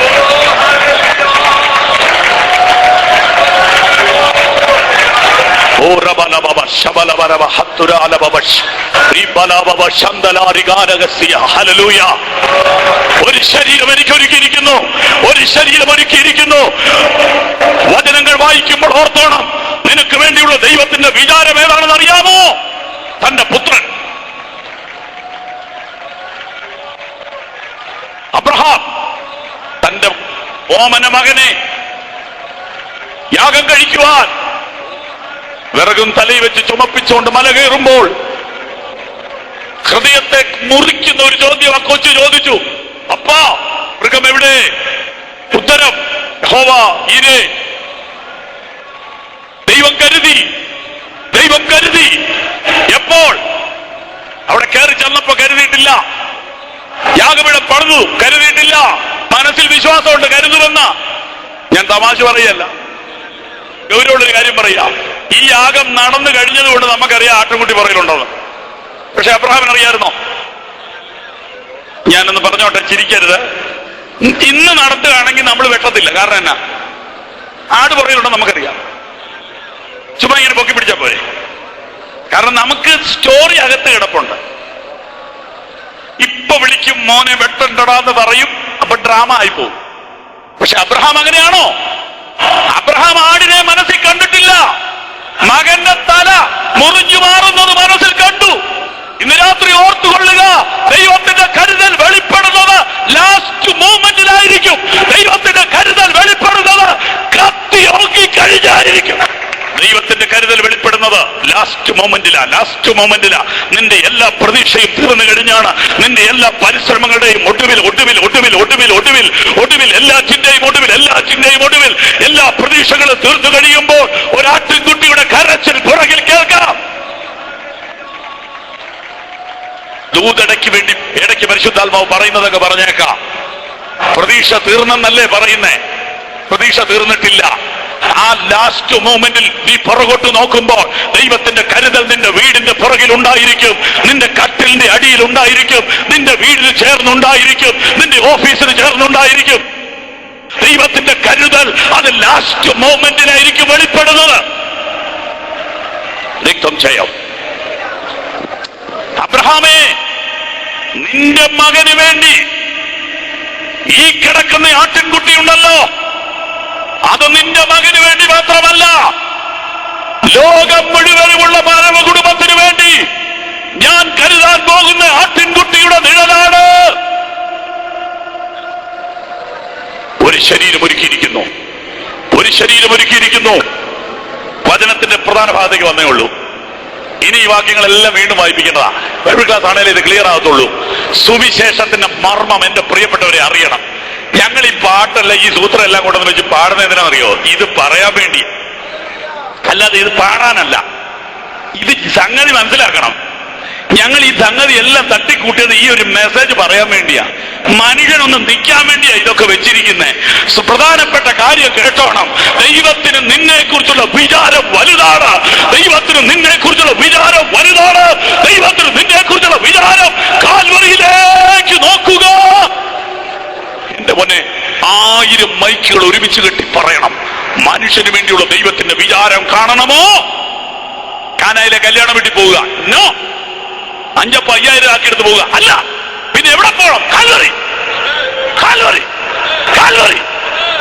[SPEAKER 1] ഒരു ശരീരം എനിക്ക് ഒരുക്കിയിരിക്കുന്നു, ഒരു ശരീരം ഒരുക്കിയിരിക്കുന്നു. വചനങ്ങൾ വായിക്കുമ്പോൾ ഓർത്തോണം, നിനക്ക് വേണ്ടിയുള്ള ദൈവത്തിന്റെ വിചാരം ഏതാണെന്ന് അറിയാമോ? തന്റെ പുത്രൻ അബ്രഹാം തന്റെ ഓമന മകനെ യാഗം കഴിക്കുവാൻ വിറകും തലയിൽ വെച്ച് ചുമപ്പിച്ചുകൊണ്ട് മല കയറുമ്പോൾ ഹൃദയത്തെ മുറിക്കുന്ന ഒരു ചോദ്യം ആ കൊച്ചു ചോദിച്ചു, അപ്പാ മൃഗം എവിടെ? ഉത്തരം, യഹോവ ഈരെ. ദൈവം കരുതി, ദൈവം കരുതി. എപ്പോൾ? അവിടെ കയറി ചെന്നപ്പോ കരുതിയിട്ടില്ല. യാഗപീഠം പണിതു, കരുതിയിട്ടില്ല. മനസ്സിൽ വിശ്വാസമുണ്ട്, കരുതുമെന്ന. ഞാൻ തമാശ പറയല്ല, ഗൗരവമുള്ളൊരു കാര്യം പറയാം. ഈ യാഗം നടന്നു കഴിഞ്ഞതുകൊണ്ട് നമുക്കറിയാം ആട്ടുംകുട്ടി പുറകിലുണ്ടെന്ന്. പക്ഷെ അബ്രഹാമിന് അറിയാമായിരുന്നോ? ഞാനൊന്ന് പറഞ്ഞോട്ടെ, ചിരിക്കരുത്. ഇന്ന് നടത്തുകയാണെങ്കിൽ നമ്മൾ വെട്ടത്തില്ല. കാരണം എന്നാ? ആട് പുറകിലുണ്ടെന്ന് നമുക്കറിയാം. ചുമ്മാ ഇങ്ങനെ പൊക്കി പിടിച്ചാൽ പോരെ. കാരണം നമുക്ക് സ്റ്റോറി അകത്ത് കിടപ്പുണ്ട്. ഇപ്പൊ വിളിക്കും, മോനെ വെട്ടണ്ടടാന്ന് പറയും, അപ്പൊ ഡ്രാമ ആയിപ്പോവും. പക്ഷെ അബ്രഹാം അങ്ങനെയാണോ? അബ്രഹാം ആടിനെ മനസ്സിൽ കണ്ടിട്ടില്ല. മകന്റെ തല മുറിഞ്ഞു മാറുന്നത് മനസ്സിൽ കണ്ടു. ഇന്ന് രാത്രി ഓർത്തുകൊള്ളുക, ദൈവത്തിന്റെ കരുതൽ വെളിപ്പെടുന്നത് ലാസ്റ്റ് മൂമെന്റിലായിരിക്കും. ദൈവത്തിന്റെ കരുതൽ വെളിപ്പെടുന്നത് കത്തി ഓങ്ങി കഴിഞ്ഞായിരിക്കും. ദൈവത്തിന്റെ കരുതൽ വെളിപ്പെടുന്നത് ലാസ്റ്റ് മൊമെന്റിലാ. നിന്റെ എല്ലാ പ്രതീക്ഷയും തീർന്നു കഴിഞ്ഞാണ്. നിന്റെ എല്ലാ പരിശ്രമങ്ങളുടെയും ഒടുവിൽ എല്ലാറ്റിന്റെയും ഒടുവിൽ എല്ലാ പ്രതീക്ഷകളും തീർന്നു കഴിയുമ്പോൾ ഒരാട്ടിൻകുട്ടിയുടെ കരച്ചിൽ പുറകിൽ കേൾക്കാം. ദൂതടയ്ക്ക് വേണ്ടി ഇടയ്ക്ക് പരിശുദ്ധാത്മാവ് പറയുന്നതൊക്കെ പറഞ്ഞേക്കാം. പ്രതീക്ഷ തീർന്നെന്നല്ലേ പറയുന്നേ? പ്രതീക്ഷ തീർന്നിട്ടില്ല. ആ ലാസ്റ്റ് മൂമെന്റിൽ നീ പുറകോട്ട് നോക്കുമ്പോൾ ദൈവത്തിന്റെ കരുതൽ നിന്റെ വീടിന്റെ പുറകിൽ ഉണ്ടായിരിക്കും, നിന്റെ കട്ടിലിന്റെ അടിയിൽ ഉണ്ടായിരിക്കും, നിന്റെ വീടിന് ചേർന്നുണ്ടായിരിക്കും, നിന്റെ ഓഫീസിന് ചേർന്നുണ്ടായിരിക്കും. ദൈവത്തിന്റെ കരുതൽ അത് ലാസ്റ്റ് മൂമെന്റിലായിരിക്കും വെളിപ്പെടുന്നത്. രക്തം ചെയ്യും. അബ്രഹാമേ, നിന്റെ മകന് വേണ്ടി ഈ കിടക്കുന്ന ആട്ടിൻകുട്ടി ഉണ്ടല്ലോ, അത് നിന്റെ മകന് വേണ്ടി മാത്രമല്ല, ലോകം മുഴുവനുമുള്ള മാനവ കുടുംബത്തിന് വേണ്ടി ഞാൻ കരുതാൻ പോകുന്ന ആട്ടിൻകുട്ടിയുടെ നിഴലാണ്. ഒരു ശരീരം ഒരുക്കിയിരിക്കുന്നു. വചനത്തിന്റെ പ്രധാന ഭാഗത്തേക്ക് വന്നേ ഉള്ളൂ. ഇനി ഈ വാക്യങ്ങളെല്ലാം വീണ്ടും വായിപ്പിക്കേണ്ടതാ. ബൈബിൾ ക്ലാസ് ആണെങ്കിലും ഇത് ക്ലിയർ ആകത്തുള്ളൂ. സുവിശേഷത്തിന്റെ മർമ്മം എന്റെ പ്രിയപ്പെട്ടവരെ അറിയണം. ഞങ്ങൾ ഈ പാട്ടല്ല, ഈ സൂത്രം എല്ലാം കൊണ്ടെന്ന് വെച്ച് പാടുന്ന എന്തിനാണെന്നറിയോ? ഇത് പറയാൻ വേണ്ടി, അല്ലാതെ ഇത് പാടാനല്ല. ഇത് സംഗതി മനസ്സിലാക്കണം. ഞങ്ങൾ ഈ സംഗതി എല്ലാം തട്ടിക്കൂട്ടിയത് ഈ ഒരു മെസ്സേജ് പറയാൻ വേണ്ടിയാ. മനുഷ്യനൊന്ന് നിൽക്കാൻ വേണ്ടിയാ ഇതൊക്കെ വെച്ചിരിക്കുന്നത്. പ്രധാനപ്പെട്ട കാര്യം കേട്ടോണം. ദൈവത്തിന് നിന്നെ കുറിച്ചുള്ള വിചാരം വലുതാണ്. ദൈവത്തിന് നിന്നെ കുറിച്ചുള്ള വിചാരം കാൽവറിയിലേക്ക് നോക്കുക. എന്റെ മോനെ, 1000 മൈക്കുകൾ ഒരുമിച്ച് കെട്ടി പറയണം. മനുഷ്യന് വേണ്ടിയുള്ള ദൈവത്തിന്റെ വിചാരം കാണണമോ? കാനായിലെ കല്യാണം വീട്ടിൽ പോവുക? നോ. 5,000 ആക്കിയെടുത്ത് പോവുക? അല്ല. പിന്നെ എവിടെ പോകണം? കാൽവറി.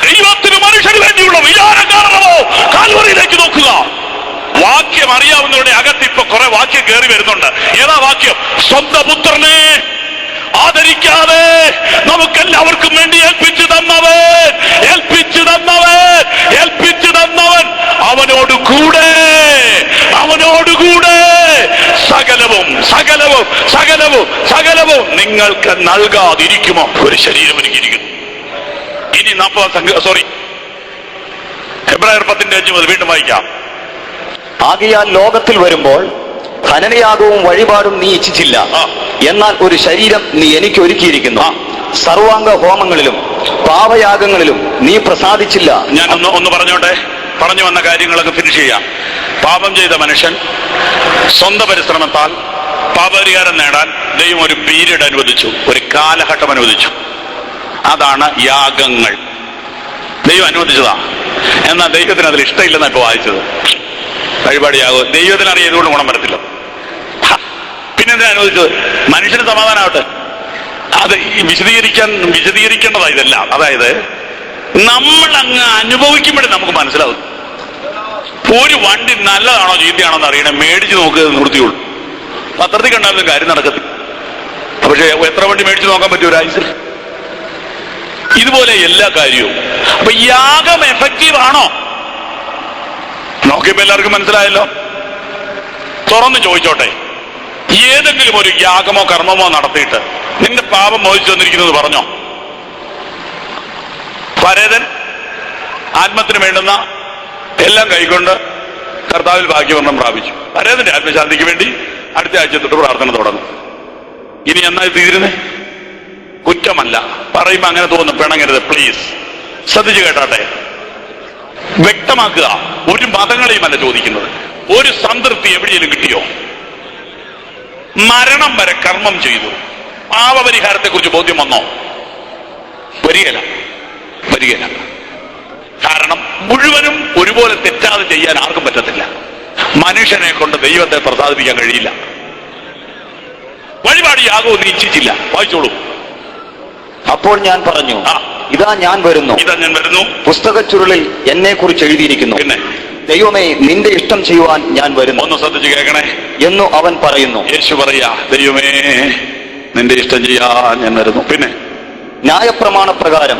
[SPEAKER 1] ദൈവത്തിന് മനുഷ്യന് വേണ്ടിയുള്ള വിചാരം കാണണമോ? കാൽവറിയിലേക്ക് നോക്കുക. വാക്യം അറിയാവുന്നവരുടെ അകത്ത് ഇപ്പൊ കുറെ വാക്യം കയറി വരുന്നുണ്ട്. ഏതാ വാക്യം? സ്വന്തം പുത്രനെ ആദരിക്കാതെ നമുക്കെല്ലാവർക്കും വേണ്ടി ഏൽപ്പിച്ചു തന്നവൻ അവനോടുകൂടെ സകലവും നിങ്ങൾക്ക് നൽകാതിരിക്കുമോ? ഒരു ശരീരം ഒരുക്കിയിരിക്കുന്നു. ഇനി 40 ഹെബ്രായർ 10:5 മുതൽ വീണ്ടും വായിക്കാം.
[SPEAKER 2] ആകയാൽ ലോകത്തിൽ വരുമ്പോൾ ഹനനയാഗവും വഴിപാടും നീ ഇച്ഛിച്ചില്ല, എന്നാൽ ഒരു ശരീരം നീ എനിക്ക് ഒരുക്കിയിരിക്കുന്നു. സർവാംഗ ഹോമങ്ങളിലും പാപയാഗങ്ങളിലും നീ പ്രസാദിച്ചില്ല.
[SPEAKER 1] ഞാൻ ഒന്ന് പറഞ്ഞോട്ടെ, പറഞ്ഞു വന്ന കാര്യങ്ങളൊക്കെ ഫിനിഷ് ചെയ്യാം. പാപം ചെയ്ത മനുഷ്യൻ സ്വന്തം പരിശ്രമത്താൽ പാപപരിഹാരം നേടാൻ ദൈവം ഒരു പീരീഡ് അനുവദിച്ചു, ഒരു കാലഘട്ടം അനുവദിച്ചു. അതാണ് യാഗങ്ങൾ. ദൈവം അനുവദിച്ചതാ. എന്നാൽ ദൈവത്തിന് അതിൽ ഇഷ്ടമില്ലെന്നാണ് ഇപ്പൊ വായിച്ചത്. വഴിപാട് യാഗം ദൈവത്തിന് അറിയാതുകൊണ്ട് ഗുണം വരത്തില്ല. പിന്നെന്തിനാ അനുവദിച്ചത്? മനുഷ്യന് സമാധാനമാവട്ടെ. അത് വിശദീകരിക്കേണ്ടതാ ഇതെല്ലാം. അതായത് നമ്മൾ അങ്ങ് അനുഭവിക്കുമ്പോഴേ നമുക്ക് മനസ്സിലാവും. ഒരു വണ്ടി നല്ലതാണോ ചീത്തയാണോ എന്ന് അറിയണേ മേടിച്ച് നോക്കുക, നിർത്തിയുള്ളൂ. പത്രത്തിൽ കണ്ടാലും കാര്യം നടക്കത്തില്ല. പക്ഷെ എത്ര വണ്ടി മേടിച്ച് നോക്കാൻ പറ്റും ഒരാഴ്ച? ഇതുപോലെ എല്ലാ കാര്യവും. അപ്പൊ യാഗം എഫക്റ്റീവ് ആണോ? നോക്കിയപ്പോ എല്ലാവർക്കും മനസ്സിലായല്ലോ. തുറന്ന് ചോദിച്ചോട്ടെ, ഏതെങ്കിലും ഒരു യാഗമോ കർമ്മമോ നടത്തിയിട്ട് നിന്റെ പാപം മോചിച്ചു വന്നിരിക്കുന്നത് പറഞ്ഞോ? പരേതൻ ആത്മത്തിന് വേണ്ടുന്ന എല്ലാം കൈക്കൊണ്ട് കർത്താവിൽ ഭാഗ്യവർണ്ണം പ്രാപിച്ചു. പരേതന്റെ ആത്മശാന്തിക്ക് വേണ്ടി അടുത്ത ആഴ്ച തൊട്ട് പ്രാർത്ഥന തുടങ്ങും. ഇനി എന്നായി തീരുന്നേ? കുറ്റമല്ല. പറയുമ്പോ അങ്ങനെ തോന്നും, പിണങ്ങരുത് പ്ലീസ്. ശ്രദ്ധിച്ചു കേട്ടാട്ടെ, വ്യക്തമാക്കുക. ഒരു മതങ്ങളെയും അല്ല ചോദിക്കുന്നത്. ഒരു സംതൃപ്തി എവിടെയെങ്കിലും കിട്ടിയോ? മരണം വരെ കർമ്മം ചെയ്തു, പാപപരിഹാരത്തെ കുറിച്ച് ബോധ്യം വന്നോ? വരികയില്ല. കാരണം മുഴുവനും ഒരുപോലെ തെറ്റാതെ ചെയ്യാൻ ആർക്കും പറ്റത്തില്ല. മനുഷ്യനെ കൊണ്ട് ദൈവത്തെ പ്രസാദിപ്പിക്കാൻ കഴിയില്ല. വഴിപാട് യാഗവും നീ ഇച്ഛിച്ചില്ല. വായിച്ചോളൂ.
[SPEAKER 2] അപ്പോൾ ഞാൻ പറഞ്ഞു, ഇതാ ഞാൻ വരുന്നു,
[SPEAKER 1] പുസ്തക
[SPEAKER 2] ചുരുളിൽ എന്നെ കുറിച്ച് എഴുതിയിരിക്കുന്നു.
[SPEAKER 1] പിന്നെ
[SPEAKER 2] ദൈവമേ നിന്റെ ഇഷ്ടം ചെയ്യുവാൻ ഞാൻ വരുന്നു.
[SPEAKER 1] ഒന്ന് ശ്രദ്ധിച്ച് കേൾക്കണേ
[SPEAKER 2] എന്നു അവൻ പറയുന്നു.
[SPEAKER 1] യേശു പറയാ, ദൈവമേ നിന്റെ ഇഷ്ടം ചെയ്യാൻ ഞാൻ വരുന്നു. പിന്നെ
[SPEAKER 2] ന്യായപ്രമാണ പ്രകാരം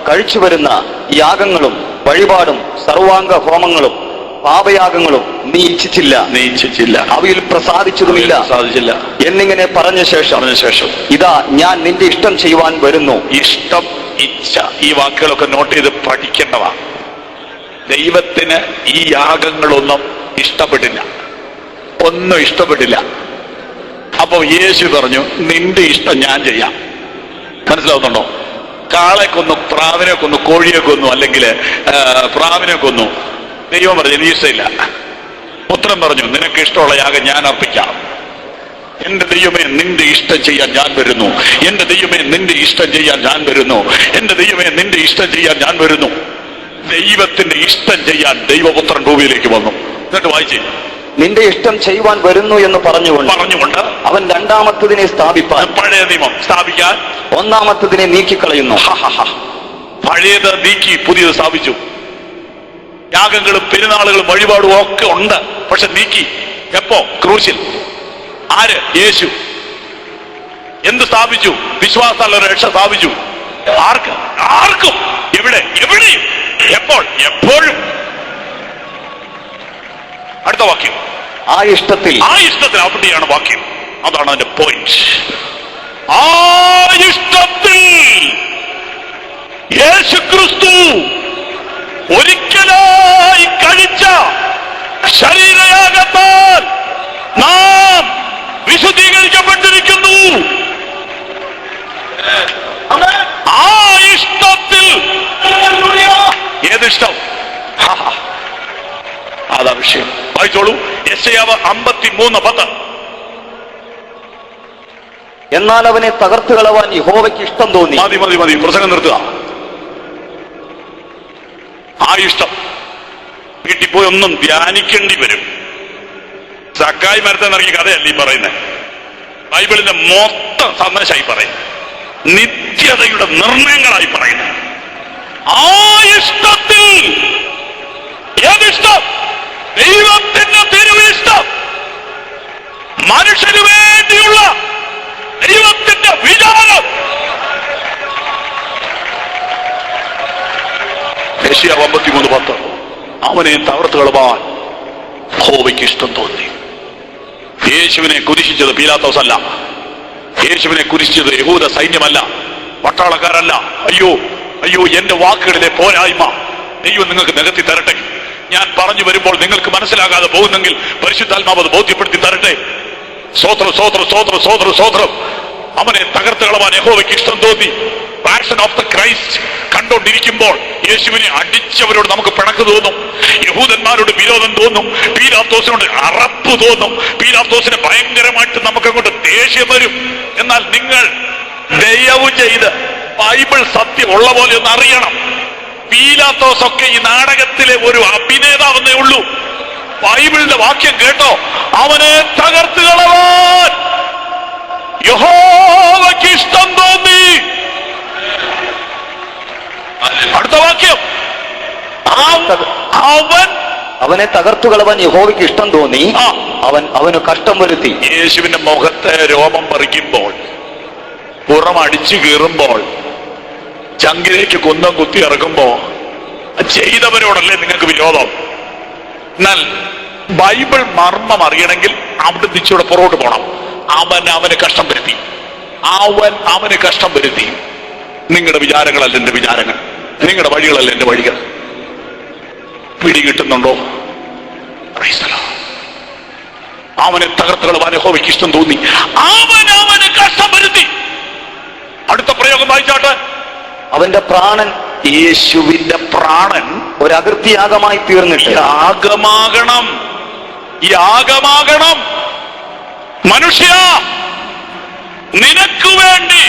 [SPEAKER 2] കഴിച്ചു വരുന്ന യാഗങ്ങളും വഴിപാടും സർവാംഗ ഹോമങ്ങളും പാപയാഗങ്ങളും നീ ഇച്ഛിച്ചില്ല, അവയിൽ പ്രസാദിച്ചതുമില്ല എന്നിങ്ങനെ പറഞ്ഞ ശേഷം ഇതാ ഞാൻ നിന്റെ ഇഷ്ടം ചെയ്യുവാൻ വരുന്നു.
[SPEAKER 1] ഇഷ്ടം, ഇച്ഛ, ഈ വാക്കുകളൊക്കെ നോട്ട് ചെയ്ത് പഠിക്കേണ്ടതാണ്. ദൈവത്തിന് ഈ യാഗങ്ങളൊന്നും ഇഷ്ടപ്പെട്ടില്ല, ഒന്നും ഇഷ്ടപ്പെട്ടില്ല. അപ്പൊ യേശു പറഞ്ഞു നിന്റെ ഇഷ്ടം ഞാൻ ചെയ്യാം. മനസ്സിലാവുന്നുണ്ടോ? കാളെ കൊന്നു, പ്രാവിനെ കൊന്നു, കോഴിയെ കൊന്നു, അല്ലെങ്കിൽ പ്രാവിനെ കൊന്നു. ദൈവം പറഞ്ഞു നീ ഇഷ്ടമില്ല. പുത്രൻ പറഞ്ഞു നിനക്ക് ഇഷ്ടമുള്ള യാഗം ഞാൻ അർപ്പിക്കാം. എന്റെ ദൈവമേ നിന്റെ ഇഷ്ടം ചെയ്യാൻ ഞാൻ വരുന്നു. എന്റെ ദൈവമേ നിന്റെ ഇഷ്ടം ചെയ്യാൻ ഞാൻ വരുന്നു. എന്റെ ദൈവമേ നിന്റെ ഇഷ്ടം ചെയ്യാൻ ഞാൻ വരുന്നു. ദൈവത്തിന്റെ ഇഷ്ടം ചെയ്യാൻ ദൈവപുത്രൻ ഭൂമിയിലേക്ക് വന്നു. എന്നിട്ട് വായിച്ചേ,
[SPEAKER 2] നിന്റെ ഇഷ്ടം ചെയ്യുവാൻ വരുന്നു എന്ന് പറഞ്ഞുകൊണ്ട് അവൻ രണ്ടാമത്തതിനെ സ്ഥാപിപ്പാൻ,
[SPEAKER 1] പഴയ നിയമം സ്ഥാപിക്കാൻ
[SPEAKER 2] ഒന്നാമത്തതിനെ നീക്കിക്കളയുന്നു.
[SPEAKER 1] പഴയത് നീക്കി പുതിയത് സ്ഥാപിച്ചു. യാഗങ്ങളും പെരുന്നാളുകളും വഴിപാടും ഒക്കെ ഉണ്ട്, പക്ഷെ നീക്കി. എപ്പോ? ക്രൂശിൽ. ആര്? യേശു. എന്ത് സ്ഥാപിച്ചു? വിശ്വാസമുള്ള രക്ഷ സ്ഥാപിച്ചു. ആർക്കും എവിടെയും എപ്പോൾ? എപ്പോഴും. അടുത്ത വാക്യം,
[SPEAKER 2] ആ ഇഷ്ടത്തിൽ
[SPEAKER 1] അവിടെയാണ് വാക്യം. അതാണ് അതിന്റെ പോയിന്റ്. ആ ഇഷ്ടത്തിൽ യേശുക്രിസ്തു ഒരിക്കലായി കഴിച്ച ശരീരയാഗത്താൽ നാം വിശുദ്ധീകരിക്കപ്പെട്ടിരിക്കുന്നു. ആ ഇഷ്ടത്തിൽ. ഏതിഷ്ടം? അതാ വിഷയം. വായിച്ചോളൂ, യെശയ്യാവ് 53:10.
[SPEAKER 2] എന്നാൽ അവനെ തകർത്തു കളവാൻ യഹോവയ്ക്ക് ഇഷ്ടം തോന്നി.
[SPEAKER 1] മതി, പ്രസംഗം നിർത്തുക. ആ ഇഷ്ടം വീട്ടിൽ പോയി ഒന്നും ധ്യാനിക്കേണ്ടി വരും. സക്കായി മരത്തെ നിറങ്ങിയ കഥയല്ല ഈ പറയുന്നത്. ബൈബിളിന്റെ മൊത്തം സന്ദേശമായി പറയുന്നത്, നിത്യതയുടെ നിർണയങ്ങളായി പറയുന്നത്. ആ ഇഷ്ടത്തിൽ. ഏതിഷ്ടം? ദൈവത്തിന്റെ തിരുവിഷ്ടം. മനുഷ്യന് വേണ്ടിയുള്ള ദൈവത്തിന്റെ വിചാരം. യെശയ്യാവ് 53:10. അവനെ തകർത്ത് കളവാൻ യഹോവയ്ക്ക് ഇഷ്ടം തോന്നി. യേശുവിനെ കുരിശിച്ചത് പീലാത്തോസ് അല്ല. യേശുവിനെ കുരിശിച്ചത് യഹൂദ സൈന്യമല്ല, പട്ടാളക്കാരല്ല. അയ്യോ എന്റെ വാക്കുകളിലെ പോരായ്മ ദൈവം നിങ്ങൾക്ക് നികത്തി തരട്ടെ. ഞാൻ പറഞ്ഞു വരുമ്പോൾ നിങ്ങൾക്ക് മനസ്സിലാകാതെ പോകുന്നെങ്കിൽ പരിശുദ്ധാത്മാവ് അത് ബോധ്യപ്പെടുത്തി തരട്ടെ. സ്വോത്രം. അവനെ തകർത്ത് കളവാൻ യഹോവയ്ക്ക് ഇഷ്ടം തോന്നി. പാഷൻ ഓഫ് ദ ക്രൈസ്റ്റ് കണ്ടോണ്ടിരിക്കുമ്പോൾ യേശുവിനെ അടിച്ചവരോട് നമുക്ക് പിണക്ക് തോന്നും, യഹൂദന്മാരോട് വിരോധം തോന്നും, പീലാത്തോസിനോട് അറപ്പ് തോന്നും, പീലാത്തോസിനെ ഭയങ്കരമായിട്ട് നമുക്കങ്ങോട്ട് ദേഷ്യം വരും. എന്നാൽ നിങ്ങൾ ദയവ് ചെയ്ത് ബൈബിൾ സത്യം ഉള്ള പോലെ ഒന്ന് അറിയണം. പീലാത്തോസ് ഒക്കെ ഈ നാടകത്തിലെ ഒരു അഭിനേതാവെന്നേ ഉള്ളൂ. ബൈബിളിന്റെ വാക്യം കേട്ടോ, അവനെ തകർത്ത് കളവാൻ യഹോവയ്ക്ക് ഇഷ്ടം തോന്നി. അടുത്ത വാക്യം,
[SPEAKER 2] അവനെ തകർത്തു കളവാൻ യഹോവയ്ക്ക് ഇഷ്ടം തോന്നി. അവന് കഷ്ടം വരുത്തി.
[SPEAKER 1] യേശുവിന്റെ മുഖത്തെ രോമം പറിക്കുമ്പോൾ, പുറം അടിച്ചു കീറുമ്പോൾ, ചങ്കിലേക്ക് കുന്തം കുത്തി ഇറക്കുമ്പോ ചെയ്തവരോടല്ലേ നിങ്ങൾക്ക് വിരോധം? എന്നാൽ ബൈബിൾ മർമ്മം അറിയണമെങ്കിൽ അവിടെ തിരിച്ചൂടെ പുറകോട്ട് പോകണം. അവന് കഷ്ടം വരുത്തി. അവന് കഷ്ടം വരുത്തി. നിങ്ങളുടെ വിചാരങ്ങളല്ല എന്റെ വിചാരങ്ങൾ, നിങ്ങളുടെ വഴികളല്ല എന്റെ വഴികൾ. പിടികിട്ടുന്നുണ്ടോ? അവനെ തകർത്തുകളവാൻ യഹോവയ്ക്ക് ഇഷ്ടം തോന്നി. അവന് കഷ്ടം വരുത്തി. അടുത്ത പ്രയോഗം വായിച്ചാട്ടെ.
[SPEAKER 2] അവന്റെ പ്രാണൻ,
[SPEAKER 1] യേശുവിന്റെ പ്രാണൻ
[SPEAKER 2] ഒരു അകൃത്യയാഗമായി തീർന്നിട്ട്
[SPEAKER 1] യാഗമാകണം. മനുഷ്യ, നിനക്ക് വേണ്ടി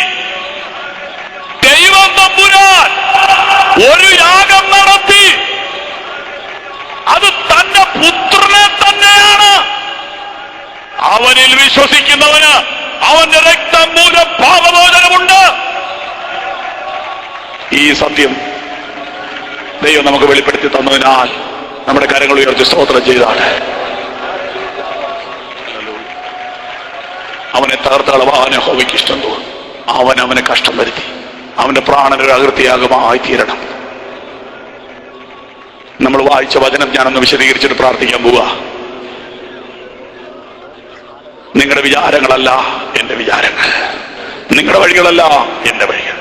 [SPEAKER 1] ദൈവം തമ്പുരാൻ ഒരു യാഗം നടത്തി. അത് തന്റെ പുത്രനെ തന്നെയാണ്. അവനിൽ വിശ്വസിക്കുന്നവന് അവന്റെ രക്തം മൂലം പാപമോചനമുണ്ട്. ഈ സത്യം ദൈവം നമുക്ക് വെളിപ്പെടുത്തി തന്നതിനാൽ നമ്മുടെ കരങ്ങൾ ഉയർത്തി സ്തോത്രം ചെയ്താണ്. അവനെ തകർത്തളവാൻ യഹോവയ്ക്ക് ഇഷ്ടം തോന്നും. അവനെ കഷ്ടം വരുത്തി അവന്റെ പ്രാണനൊരു അകൃത്യയാഗമായി തീരണം. നമ്മൾ വായിച്ച വചനം ഞാനൊന്ന് വിശദീകരിച്ചിട്ട് പ്രാർത്ഥിക്കാൻ പോവുക. നിങ്ങളുടെ വിചാരങ്ങളല്ല എന്റെ വിചാരങ്ങൾ, നിങ്ങളുടെ വഴികളല്ല എന്റെ വഴികൾ.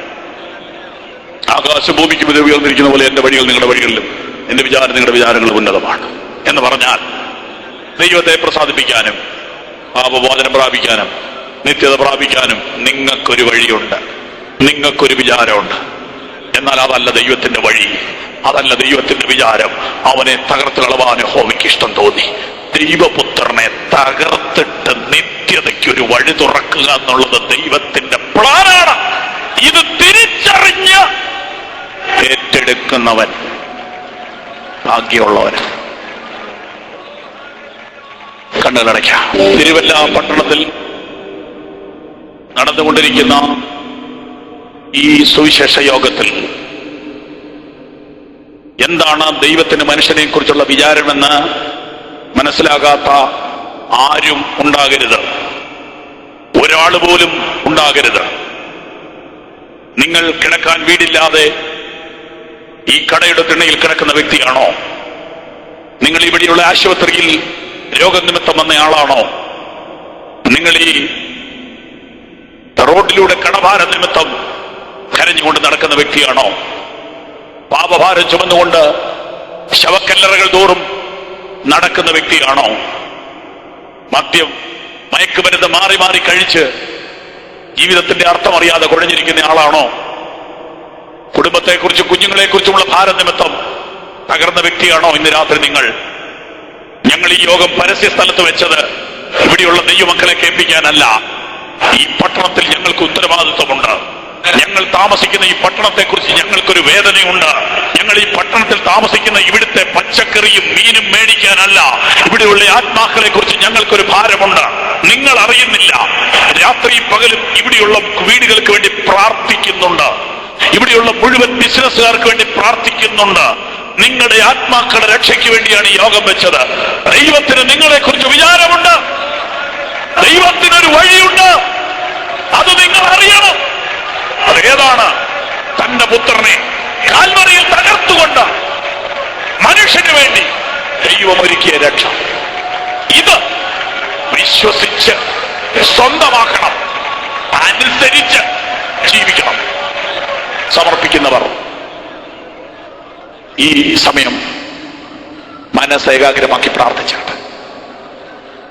[SPEAKER 1] ആകാശം ഭൂമിക്ക് മീതെ ഉയർന്നിരിക്കുന്ന പോലെ എന്റെ വഴികൾ നിങ്ങളുടെ വഴികളിലും എന്റെ വിചാരം നിങ്ങളുടെ വിചാരങ്ങളും ഉന്നതമാണ് എന്ന് പറഞ്ഞാൽ ദൈവത്തെ പ്രസാദിപ്പിക്കാനും പാപമോചനം പ്രാപിക്കാനും നിത്യത പ്രാപിക്കാനും നിങ്ങൾക്കൊരു വഴിയുണ്ട്, നിങ്ങൾക്കൊരു വിചാരമുണ്ട്. എന്നാൽ അതല്ല ദൈവത്തിന്റെ വഴി, അതല്ല ദൈവത്തിന്റെ വിചാരം. അവനെ തകർത്ത് കളവാൻ യഹോവയ്ക്ക് ഇഷ്ടം തോന്നി. ദൈവപുത്രനെ തകർത്തിട്ട് നിത്യതയ്ക്ക് ഒരു വഴി തുറക്കുക എന്നുള്ളത് ദൈവത്തിന്റെ പ്ലാനാണ്. ഇത് തിരിച്ചറിഞ്ഞ് ഏറ്റെടുക്കുന്നവൻ ഭാഗ്യമുള്ളവൻ. കണ്ണുകളടയ്ക്കാം. തിരുവല്ല പട്ടണത്തിൽ നടന്നുകൊണ്ടിരിക്കുന്ന ഈ സുവിശേഷ യോഗത്തിൽ എന്താണ് ദൈവത്തിന് മനുഷ്യനെ കുറിച്ചുള്ള വിചാരമെന്ന് മനസ്സിലാകാത്ത ആരും ഉണ്ടാകരുത്, ഒരാൾ പോലും ഉണ്ടാകരുത്. നിങ്ങൾ കിടക്കാൻ വീടില്ലാതെ ഈ കടയുടെ തിണ്ണയിൽ കിടക്കുന്ന വ്യക്തിയാണോ? നിങ്ങൾ ഇവിടെയുള്ള ആശുപത്രിയിൽ രോഗനിമിത്തം വന്ന ആളാണോ? നിങ്ങൾ ഈ റോഡിലൂടെ കടഭാര നിമിത്തം കരഞ്ഞുകൊണ്ട് നടക്കുന്ന വ്യക്തിയാണോ? പാപഭാരം ചുമന്നുകൊണ്ട് ശവക്കല്ലറകൾ തോറും നടക്കുന്ന വ്യക്തിയാണോ? മദ്യം മയക്കുമരുന്ന് മാറി മാറി കഴിച്ച് ജീവിതത്തിന്റെ അർത്ഥം അറിയാതെ കുഴഞ്ഞിരിക്കുന്ന ആളാണോ? കുടുംബത്തെക്കുറിച്ചും കുഞ്ഞുങ്ങളെക്കുറിച്ചുമുള്ള ഭാരം നിമിത്തം തകർന്ന വ്യക്തിയാണോ ഇന്ന് രാത്രി നിങ്ങൾ? ഞങ്ങൾ ഈ യോഗം പരസ്യ സ്ഥലത്ത് വെച്ചത് ഇവിടെയുള്ള ദൈവമക്കളെ കേൾപ്പിക്കാനല്ല. ഈ പട്ടണത്തിൽ ഞങ്ങൾക്ക് ഉത്തരവാദിത്വമുണ്ട്. ഞങ്ങൾ താമസിക്കുന്ന ഈ പട്ടണത്തെക്കുറിച്ച് ഞങ്ങൾക്കൊരു വേദനയുണ്ട്. ഞങ്ങൾ ഈ പട്ടണത്തിൽ താമസിക്കുന്ന ഇവിടുത്തെ പച്ചക്കറിയും മീനും മേടിക്കാനല്ല, ഇവിടെയുള്ള ആത്മാക്കളെ കുറിച്ച് ഞങ്ങൾക്കൊരു ഭാരമുണ്ട്. നിങ്ങൾ അറിയുന്നില്ല, രാത്രിയും പകലും ഇവിടെയുള്ള വീടുകൾക്ക് വേണ്ടി പ്രാർത്ഥിക്കുന്നുണ്ട്, ഇവിടെയുള്ള മുഴുവൻ ബിസിനസ്സുകാർക്ക് വേണ്ടി പ്രാർത്ഥിക്കുന്നുണ്ട്. നിങ്ങളുടെ ആത്മാക്കളുടെ രക്ഷയ്ക്ക് വേണ്ടിയാണ് ഈ യോഗം വെച്ചത്. ദൈവത്തിന് നിങ്ങളെ കുറിച്ച് വിചാരമുണ്ട്, ദൈവത്തിനൊരു വഴിയുണ്ട്, അത് നിങ്ങൾ അറിയണം. അതേതാണ്? തന്റെ പുത്രനെ കാൽവറിയിൽ തകർത്തുകൊണ്ട് മനുഷ്യന് വേണ്ടി ദൈവം ഒരുക്കിയ രക്ഷ. ഇത് വിശ്വസിച്ച് സ്വന്തമാക്കണം, അനുസരിച്ച് ജീവിക്കണം. സമർപ്പിക്കുന്നവർ ഈ സമയം മനസ്സേകാഗ്രമാക്കി പ്രാർത്ഥിച്ചിട്ട്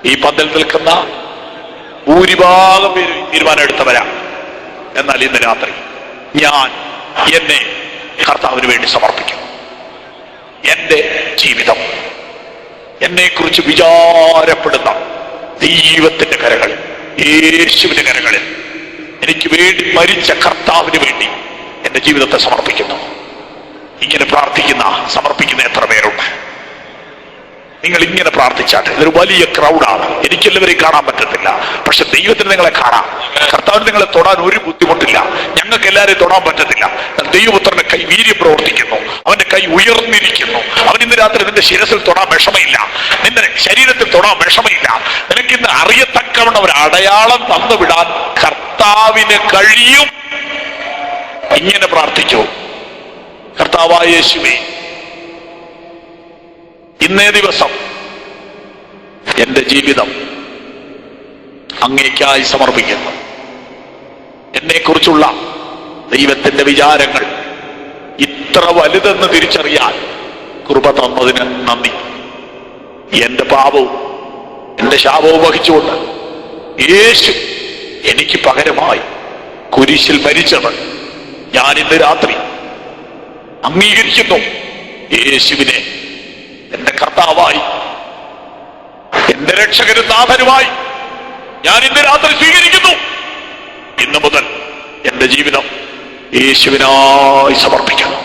[SPEAKER 1] ഈ പന്തൽ നിൽക്കുന്ന ഭൂരിഭാഗം പേര് തീരുമാനം എടുത്തവരാ. എന്നാൽ ഇന്ന് രാത്രി ഞാൻ എന്നെ കർത്താവിന് വേണ്ടി സമർപ്പിക്കുന്നു. എന്റെ ജീവിതം എന്നെക്കുറിച്ച് വിചാരപ്പെടുന്ന ദൈവത്തിന്റെ കരങ്ങളിൽ, യേശുവിന്റെ കരങ്ങളിൽ, എനിക്ക് വേണ്ടി മരിച്ച കർത്താവിന് വേണ്ടി എന്റെ ജീവിതത്തെ സമർപ്പിക്കുന്നു. ഇങ്ങനെ പ്രാർത്ഥിക്കുന്ന സമർപ്പിക്കുന്ന എത്ര പേരുണ്ട്? നിങ്ങൾ ഇങ്ങനെ പ്രാർത്ഥിച്ചാട്ടെ. ഇതൊരു വലിയ ക്രൗഡാണ്, എനിക്കെല്ലാവരെയും കാണാൻ പറ്റത്തില്ല, പക്ഷെ ദൈവത്തിന് നിങ്ങളെ കാണാം. കർത്താവിന് നിങ്ങളെ തൊടാൻ ഒരു ബുദ്ധിമുട്ടില്ല. ഞങ്ങൾക്ക് എല്ലാവരെയും തൊടാൻ പറ്റത്തില്ല. ദൈവപുത്രന്റെ കൈ വീര്യം പ്രവർത്തിക്കുന്നു, അവന്റെ കൈ ഉയർന്നിരിക്കുന്നു. അവൻ ഇന്ന് രാത്രി നിന്റെ ശിരസിൽ തൊടാൻ വിഷമയില്ല, നിന്റെ ശരീരത്തിൽ തൊടാൻ വിഷമയില്ല. നിനക്കിന്ന് അറിയത്തക്കവണ്ണം ഒരു അടയാളം തന്നുവിടാൻ കർത്താവിന് കഴിയും. ഇങ്ങനെ പ്രാർത്ഥിച്ചു. കർത്താവായ യേശുവേ, ഇന്നേ ദിവസം എന്റെ ജീവിതം അങ്ങേയ്ക്കായി സമർപ്പിക്കുന്നു. എന്നെക്കുറിച്ചുള്ള ദൈവത്തിന്റെ വിചാരങ്ങൾ ഇത്ര വലുതെന്ന് തിരിച്ചറിയാൻ കൃപ തന്നതിന് നന്ദി. എന്റെ പാപവും എന്റെ ശാപവും വഹിച്ചുകൊണ്ട് യേശു എനിക്ക് പകരമായി കുരിശിൽ മരിച്ചത് ഞാൻ ഇന്ന് രാത്രി അംഗീകരിക്കുന്നു. യേശുവിനെ എന്റെ കർത്താവായി, എന്റെ രക്ഷകരും നാഥനുമായി ഞാൻ ഇന്ന് രാത്രി സ്വീകരിക്കുന്നു. ഇന്നു മുതൽ എന്റെ ജീവിതം യേശുവിനായി സമർപ്പിക്കുന്നു.